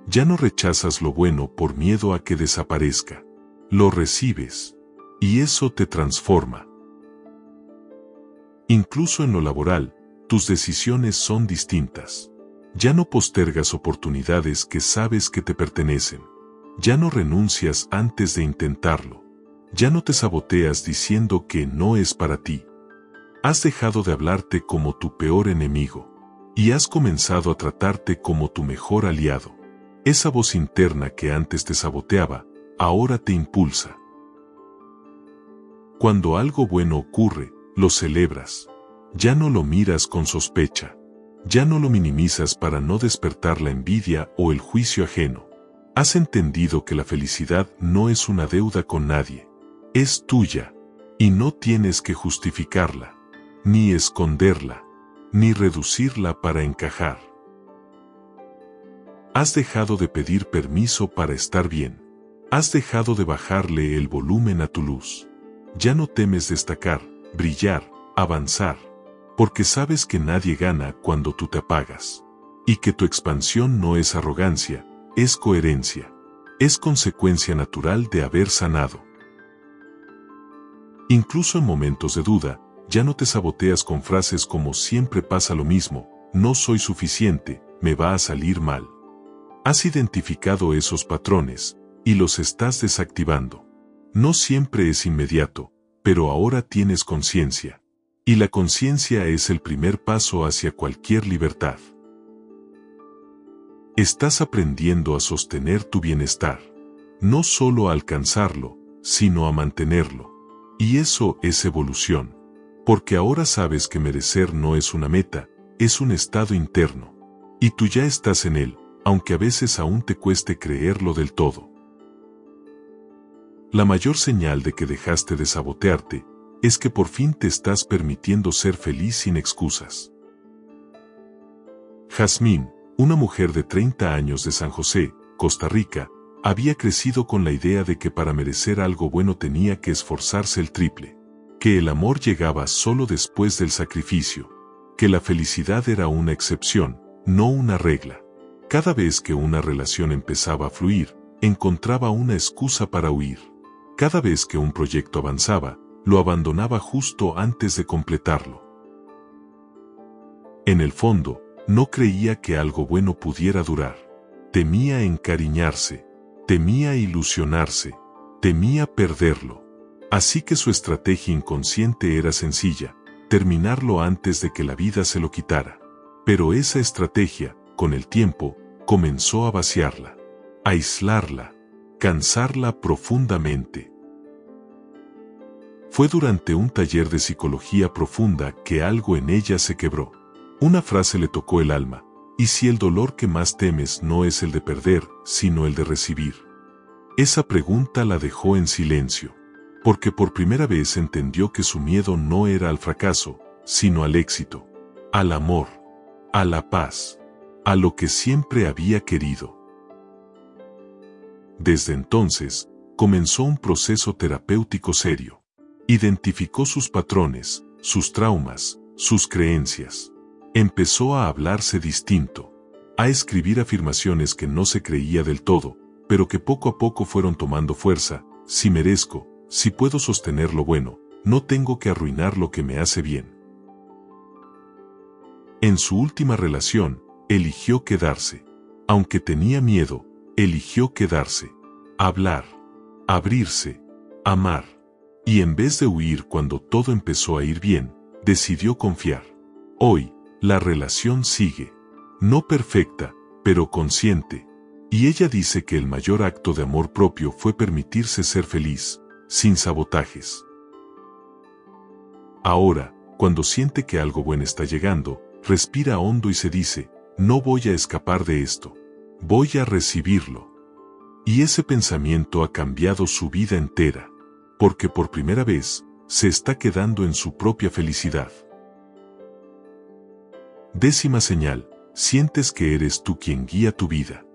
Ya no rechazas lo bueno por miedo a que desaparezca. Lo recibes. Y eso te transforma. Incluso en lo laboral, tus decisiones son distintas. Ya no postergas oportunidades que sabes que te pertenecen. Ya no renuncias antes de intentarlo. Ya no te saboteas diciendo que no es para ti. Has dejado de hablarte como tu peor enemigo. Y has comenzado a tratarte como tu mejor aliado. Esa voz interna que antes te saboteaba, ahora te impulsa. Cuando algo bueno ocurre, lo celebras. Ya no lo miras con sospecha. Ya no lo minimizas para no despertar la envidia o el juicio ajeno. Has entendido que la felicidad no es una deuda con nadie. Es tuya. Y no tienes que justificarla, ni esconderla, ni reducirla para encajar. Has dejado de pedir permiso para estar bien. Has dejado de bajarle el volumen a tu luz. Ya no temes destacar, brillar, avanzar, porque sabes que nadie gana cuando tú te apagas. Y que tu expansión no es arrogancia, es coherencia. Es consecuencia natural de haber sanado. Incluso en momentos de duda, ya no te saboteas con frases como siempre pasa lo mismo, no soy suficiente, me va a salir mal. Has identificado esos patrones, y los estás desactivando. No siempre es inmediato, pero ahora tienes conciencia. Y la conciencia es el primer paso hacia cualquier libertad. Estás aprendiendo a sostener tu bienestar. No solo a alcanzarlo, sino a mantenerlo. Y eso es evolución. Porque ahora sabes que merecer no es una meta, es un estado interno. Y tú ya estás en él, aunque a veces aún te cueste creerlo del todo. La mayor señal de que dejaste de sabotearte, es que por fin te estás permitiendo ser feliz sin excusas. Jazmín, una mujer de 30 años de San José, Costa Rica, había crecido con la idea de que para merecer algo bueno tenía que esforzarse el triple, que el amor llegaba solo después del sacrificio, que la felicidad era una excepción, no una regla. Cada vez que una relación empezaba a fluir, encontraba una excusa para huir. Cada vez que un proyecto avanzaba, lo abandonaba justo antes de completarlo. En el fondo, no creía que algo bueno pudiera durar. Temía encariñarse, temía ilusionarse, temía perderlo. Así que su estrategia inconsciente era sencilla, terminarlo antes de que la vida se lo quitara. Pero esa estrategia, con el tiempo, comenzó a vaciarla, a aislarla, cansarla profundamente. Fue durante un taller de psicología profunda que algo en ella se quebró. Una frase le tocó el alma: ¿y si el dolor que más temes no es el de perder, sino el de recibir? Esa pregunta la dejó en silencio, porque por primera vez entendió que su miedo no era al fracaso, sino al éxito, al amor, a la paz, a lo que siempre había querido. Desde entonces, comenzó un proceso terapéutico serio. Identificó sus patrones, sus traumas, sus creencias. Empezó a hablarse distinto, a escribir afirmaciones que no se creía del todo, pero que poco a poco fueron tomando fuerza. Si merezco, si puedo sostener lo bueno, no tengo que arruinar lo que me hace bien. En su última relación, eligió quedarse. Aunque tenía miedo, eligió quedarse. Hablar, abrirse, amar. Y en vez de huir cuando todo empezó a ir bien, decidió confiar. Hoy, la relación sigue. No perfecta, pero consciente. Y ella dice que el mayor acto de amor propio fue permitirse ser feliz, sin sabotajes. Ahora, cuando siente que algo bueno está llegando, respira hondo y se dice: no voy a escapar de esto. Voy a recibirlo. Y ese pensamiento ha cambiado su vida entera. Porque por primera vez, se está quedando en su propia felicidad. 10ª señal: sientes que eres tú quien guía tu vida.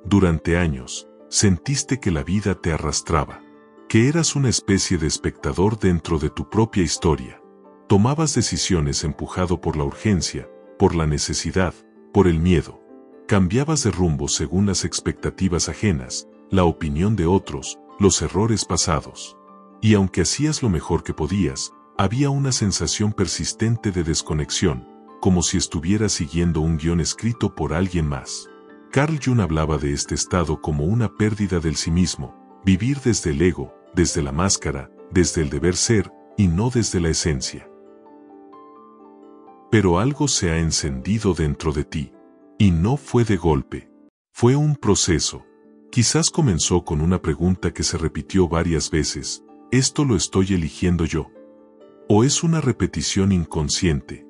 Durante años, sentiste que la vida te arrastraba, que eras una especie de espectador dentro de tu propia historia. Tomabas decisiones empujado por la urgencia, por la necesidad, por el miedo. Cambiabas de rumbo según las expectativas ajenas, la opinión de otros, los errores pasados. Y aunque hacías lo mejor que podías, había una sensación persistente de desconexión, como si estuvieras siguiendo un guión escrito por alguien más. Carl Jung hablaba de este estado como una pérdida del sí mismo, vivir desde el ego, desde la máscara, desde el deber ser, y no desde la esencia. Pero algo se ha encendido dentro de ti. Y no fue de golpe. Fue un proceso. Quizás comenzó con una pregunta que se repitió varias veces: ¿esto lo estoy eligiendo yo? ¿O es una repetición inconsciente?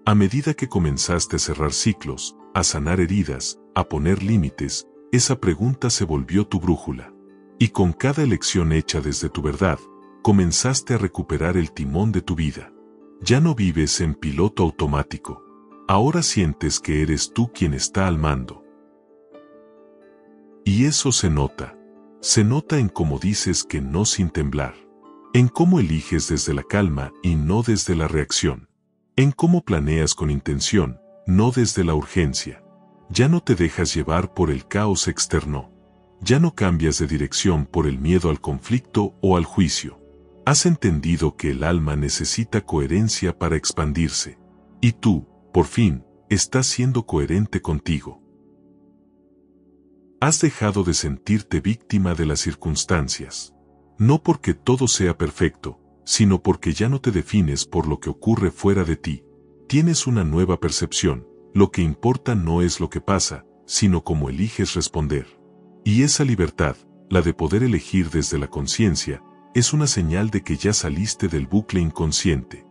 A medida que comenzaste a cerrar ciclos, a sanar heridas, a poner límites, esa pregunta se volvió tu brújula. Y con cada elección hecha desde tu verdad, comenzaste a recuperar el timón de tu vida. Ya no vives en piloto automático. Ahora sientes que eres tú quien está al mando. Y eso se nota. Se nota en cómo dices que no sin temblar. En cómo eliges desde la calma y no desde la reacción. En cómo planeas con intención, no desde la urgencia. Ya no te dejas llevar por el caos externo. Ya no cambias de dirección por el miedo al conflicto o al juicio. Has entendido que el alma necesita coherencia para expandirse. Y tú, por fin, estás siendo coherente contigo. Has dejado de sentirte víctima de las circunstancias. No porque todo sea perfecto, sino porque ya no te defines por lo que ocurre fuera de ti. Tienes una nueva percepción. Lo que importa no es lo que pasa, sino cómo eliges responder. Y esa libertad, la de poder elegir desde la conciencia, es una señal de que ya saliste del bucle inconsciente.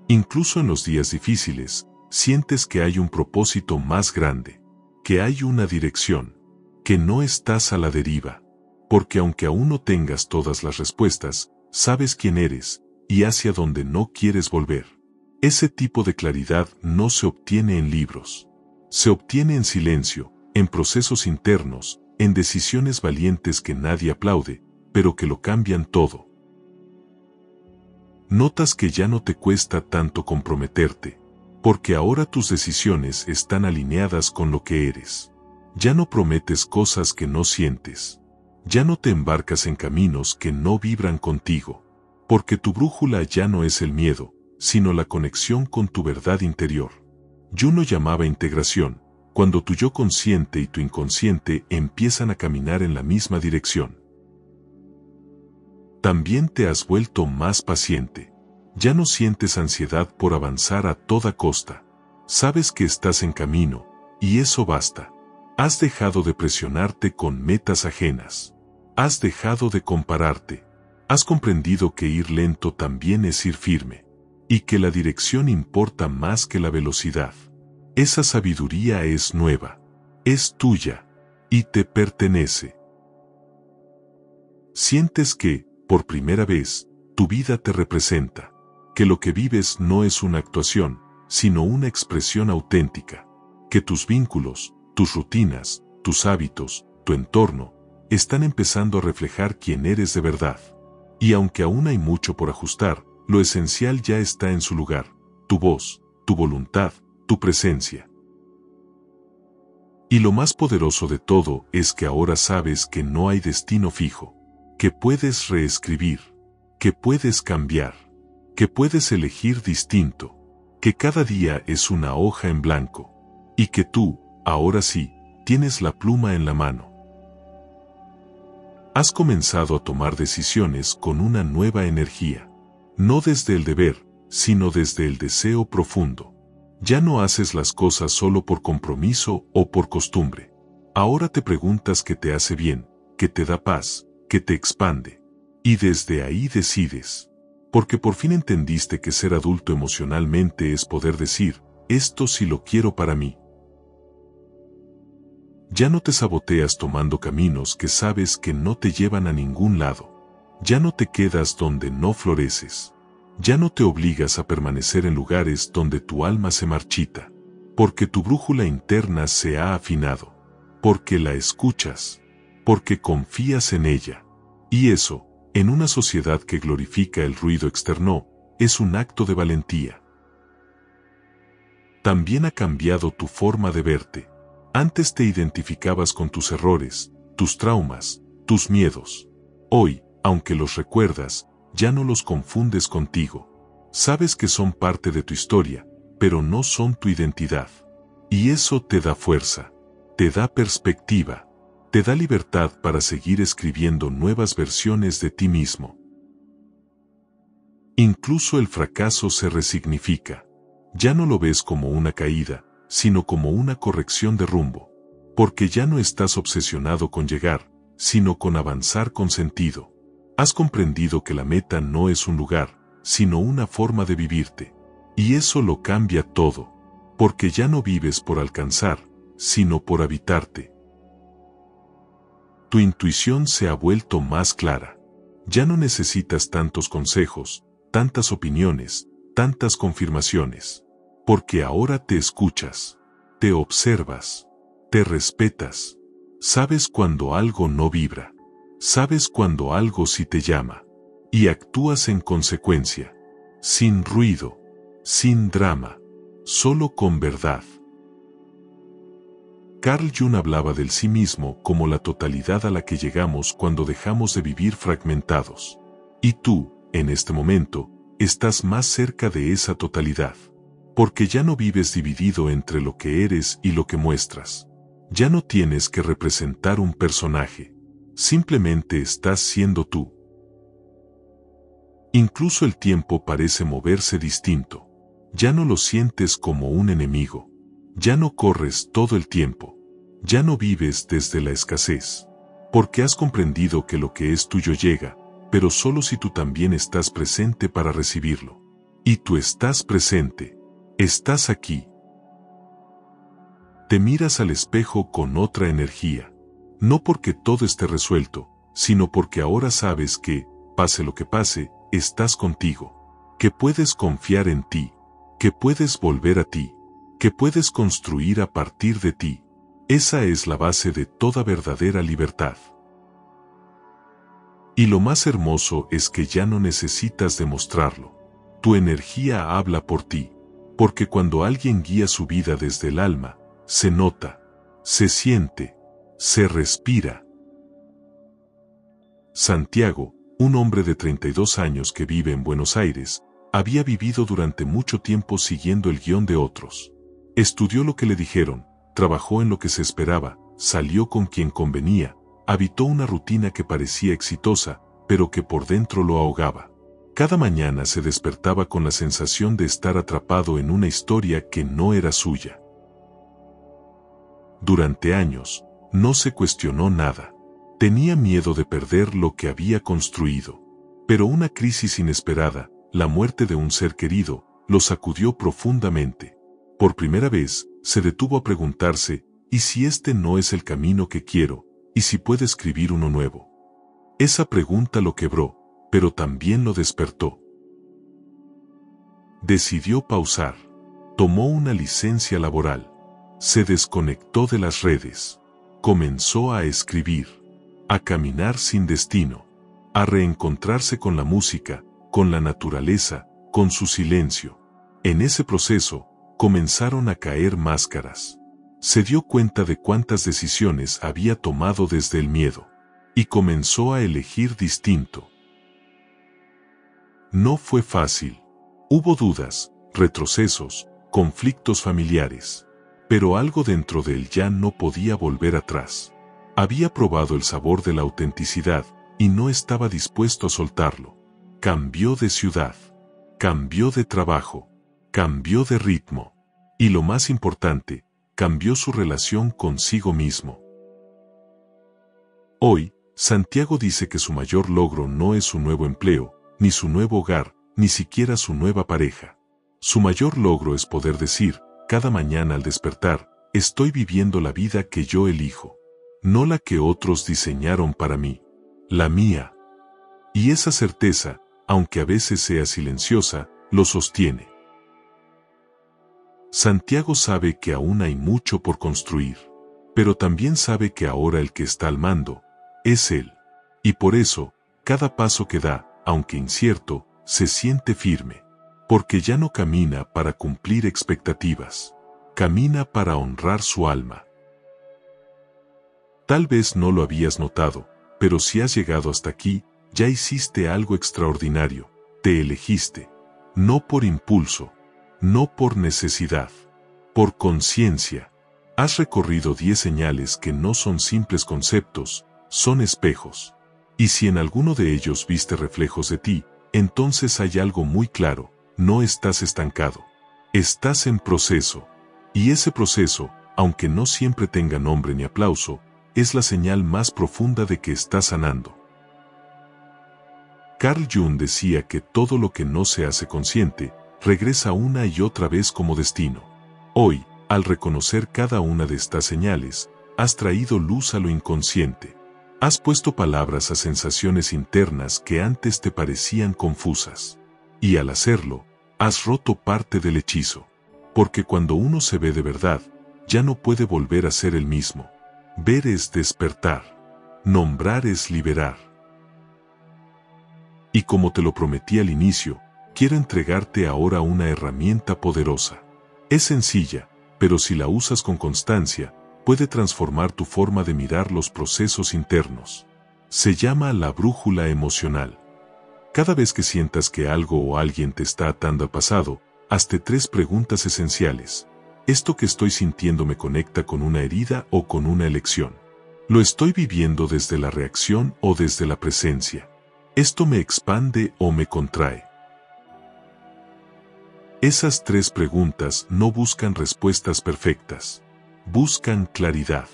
Incluso en los días difíciles, sientes que hay un propósito más grande, que hay una dirección, que no estás a la deriva, porque aunque aún no tengas todas las respuestas, sabes quién eres y hacia dónde no quieres volver. Ese tipo de claridad no se obtiene en libros. Se obtiene en silencio, en procesos internos, en decisiones valientes que nadie aplaude, pero que lo cambian todo. Notas que ya no te cuesta tanto comprometerte, porque ahora tus decisiones están alineadas con lo que eres. Ya no prometes cosas que no sientes. Ya no te embarcas en caminos que no vibran contigo, porque tu brújula ya no es el miedo, sino la conexión con tu verdad interior. Jung lo llamaba integración, cuando tu yo consciente y tu inconsciente empiezan a caminar en la misma dirección. También te has vuelto más paciente. Ya no sientes ansiedad por avanzar a toda costa. Sabes que estás en camino, y eso basta. Has dejado de presionarte con metas ajenas. Has dejado de compararte. Has comprendido que ir lento también es ir firme, y que la dirección importa más que la velocidad. Esa sabiduría es nueva, es tuya, y te pertenece. Sientes que, por primera vez, tu vida te representa, que lo que vives no es una actuación, sino una expresión auténtica, que tus vínculos, tus rutinas, tus hábitos, tu entorno, están empezando a reflejar quién eres de verdad. Y aunque aún hay mucho por ajustar, lo esencial ya está en su lugar: tu voz, tu voluntad, tu presencia. Y lo más poderoso de todo es que ahora sabes que no hay destino fijo, que puedes reescribir, que puedes cambiar, que puedes elegir distinto, que cada día es una hoja en blanco, y que tú, ahora sí, tienes la pluma en la mano. Has comenzado a tomar decisiones con una nueva energía, no desde el deber, sino desde el deseo profundo. Ya no haces las cosas solo por compromiso o por costumbre. Ahora te preguntas qué te hace bien, qué te da paz, qué te expande. Y desde ahí decides. Porque por fin entendiste que ser adulto emocionalmente es poder decir: esto sí lo quiero para mí. Ya no te saboteas tomando caminos que sabes que no te llevan a ningún lado. Ya no te quedas donde no floreces. Ya no te obligas a permanecer en lugares donde tu alma se marchita, porque tu brújula interna se ha afinado. porque la escuchas, porque confías en ella. Y eso, en una sociedad que glorifica el ruido externo, es un acto de valentía. También ha cambiado tu forma de verte. Antes te identificabas con tus errores, tus traumas, tus miedos. Hoy, aunque los recuerdas, ya no los confundes contigo. Sabes que son parte de tu historia, pero no son tu identidad. Y eso te da fuerza, te da perspectiva, te da libertad para seguir escribiendo nuevas versiones de ti mismo. Incluso el fracaso se resignifica. Ya no lo ves como una caída, sino como una corrección de rumbo, porque ya no estás obsesionado con llegar, sino con avanzar con sentido. Has comprendido que la meta no es un lugar, sino una forma de vivirte. Y eso lo cambia todo, porque ya no vives por alcanzar, sino por habitarte. Tu intuición se ha vuelto más clara. Ya no necesitas tantos consejos, tantas opiniones, tantas confirmaciones, porque ahora te escuchas, te observas, te respetas, sabes cuando algo no vibra, sabes cuando algo sí te llama, y actúas en consecuencia, sin ruido, sin drama, solo con verdad. Carl Jung hablaba del sí mismo como la totalidad a la que llegamos cuando dejamos de vivir fragmentados. Y tú, en este momento, estás más cerca de esa totalidad, porque ya no vives dividido entre lo que eres y lo que muestras. Ya no tienes que representar un personaje, simplemente estás siendo tú. Incluso el tiempo parece moverse distinto. Ya no lo sientes como un enemigo. Ya no corres todo el tiempo. Ya no vives desde la escasez. Porque has comprendido que lo que es tuyo llega, pero solo si tú también estás presente para recibirlo. Y tú estás presente. Estás aquí. Te miras al espejo con otra energía. No porque todo esté resuelto, sino porque ahora sabes que, pase lo que pase, estás contigo. Que puedes confiar en ti. Que puedes volver a ti. Que puedes construir a partir de ti. Esa es la base de toda verdadera libertad. Y lo más hermoso es que ya no necesitas demostrarlo. Tu energía habla por ti, porque cuando alguien guía su vida desde el alma, se nota, se siente, se respira. Santiago, un hombre de 32 años que vive en Buenos Aires, había vivido durante mucho tiempo siguiendo el guión de otros. Estudió lo que le dijeron, trabajó en lo que se esperaba, salió con quien convenía, habitó una rutina que parecía exitosa, pero que por dentro lo ahogaba. Cada mañana se despertaba con la sensación de estar atrapado en una historia que no era suya. Durante años, no se cuestionó nada. Tenía miedo de perder lo que había construido. Pero una crisis inesperada, la muerte de un ser querido, lo sacudió profundamente. Por primera vez, se detuvo a preguntarse, ¿y si este no es el camino que quiero? ¿Y si puedo escribir uno nuevo? Esa pregunta lo quebró, pero también lo despertó. Decidió pausar. Tomó una licencia laboral. Se desconectó de las redes. Comenzó a escribir. A caminar sin destino. A reencontrarse con la música, con la naturaleza, con su silencio. En ese proceso, comenzaron a caer máscaras. Se dio cuenta de cuántas decisiones había tomado desde el miedo. Y comenzó a elegir distinto. No fue fácil. Hubo dudas, retrocesos, conflictos familiares. Pero algo dentro de él ya no podía volver atrás. Había probado el sabor de la autenticidad, y no estaba dispuesto a soltarlo. Cambió de ciudad. Cambió de trabajo. Cambió de ritmo. Y lo más importante, cambió su relación consigo mismo. Hoy, Santiago dice que su mayor logro no es su nuevo empleo, ni su nuevo hogar, ni siquiera su nueva pareja. Su mayor logro es poder decir, cada mañana al despertar, estoy viviendo la vida que yo elijo. No la que otros diseñaron para mí. La mía. Y esa certeza, aunque a veces sea silenciosa, lo sostiene. Santiago sabe que aún hay mucho por construir. pero también sabe que ahora el que está al mando es Él. Y por eso, cada paso que da, aunque incierto, se siente firme. Porque ya no camina para cumplir expectativas. Camina para honrar su alma. Tal vez no lo habías notado, pero si has llegado hasta aquí, ya hiciste algo extraordinario. Te elegiste. No por impulso, no por necesidad, por conciencia. Has recorrido 10 señales que no son simples conceptos, son espejos. Y si en alguno de ellos viste reflejos de ti, entonces hay algo muy claro, no estás estancado. Estás en proceso. Y ese proceso, aunque no siempre tenga nombre ni aplauso, es la señal más profunda de que estás sanando. Carl Jung decía que todo lo que no se hace consciente, regresa una y otra vez como destino. Hoy, al reconocer cada una de estas señales, has traído luz a lo inconsciente. Has puesto palabras a sensaciones internas que antes te parecían confusas. Y al hacerlo, has roto parte del hechizo. Porque cuando uno se ve de verdad, ya no puede volver a ser el mismo. Ver es despertar. Nombrar es liberar. Y como te lo prometí al inicio, quiero entregarte ahora una herramienta poderosa. Es sencilla, pero si la usas con constancia, puede transformar tu forma de mirar los procesos internos. Se llama la brújula emocional. Cada vez que sientas que algo o alguien te está atando al pasado, hazte 3 preguntas esenciales. ¿Esto que estoy sintiendo me conecta con una herida o con una elección? ¿Lo estoy viviendo desde la reacción o desde la presencia? ¿Esto me expande o me contrae? Esas 3 preguntas no buscan respuestas perfectas. Buscan claridad.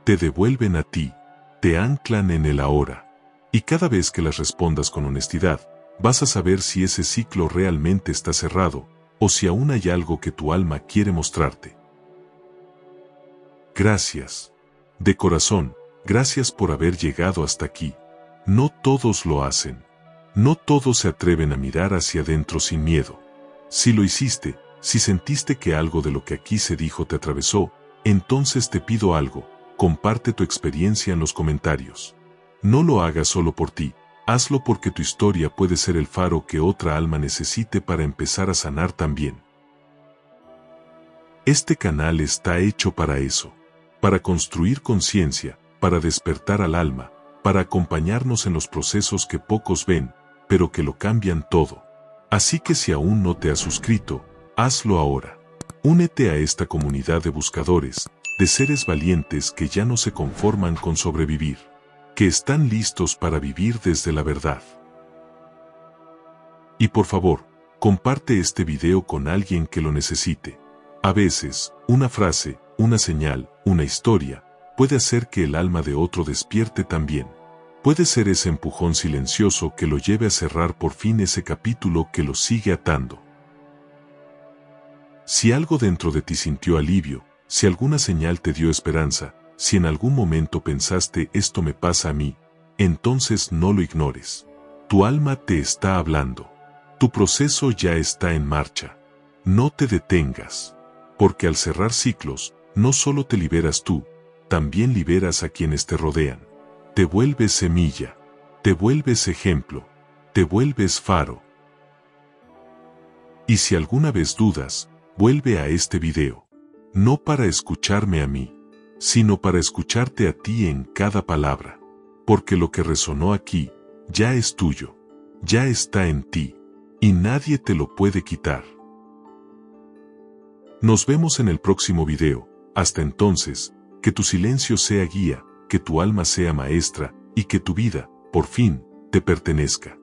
Te devuelven a ti. Te anclan en el ahora. Y cada vez que las respondas con honestidad, vas a saber si ese ciclo realmente está cerrado, o si aún hay algo que tu alma quiere mostrarte. Gracias. De corazón, gracias por haber llegado hasta aquí. No todos lo hacen. No todos se atreven a mirar hacia adentro sin miedo. Si lo hiciste, si sentiste que algo de lo que aquí se dijo te atravesó, entonces te pido algo, comparte tu experiencia en los comentarios. No lo hagas solo por ti, hazlo porque tu historia puede ser el faro que otra alma necesite para empezar a sanar también. Este canal está hecho para eso, para construir conciencia, para despertar al alma, para acompañarnos en los procesos que pocos ven, pero que lo cambian todo. Así que si aún no te has suscrito, hazlo ahora. Únete a esta comunidad de buscadores, de seres valientes que ya no se conforman con sobrevivir, que están listos para vivir desde la verdad. Y por favor, comparte este video con alguien que lo necesite. A veces, una frase, una señal, una historia, puede hacer que el alma de otro despierte también. Puede ser ese empujón silencioso que lo lleve a cerrar por fin ese capítulo que lo sigue atando. Si algo dentro de ti sintió alivio, si alguna señal te dio esperanza, si en algún momento pensaste esto me pasa a mí, entonces no lo ignores. Tu alma te está hablando. Tu proceso ya está en marcha. No te detengas. Porque al cerrar ciclos, no solo te liberas tú, también liberas a quienes te rodean. Te vuelves semilla, te vuelves ejemplo, te vuelves faro. Y si alguna vez dudas, vuelve a este video. No para escucharme a mí, sino para escucharte a ti en cada palabra. Porque lo que resonó aquí, ya es tuyo, ya está en ti, y nadie te lo puede quitar. Nos vemos en el próximo video. Hasta entonces, que tu silencio sea guía, que tu alma sea maestra, y que tu vida, por fin, te pertenezca.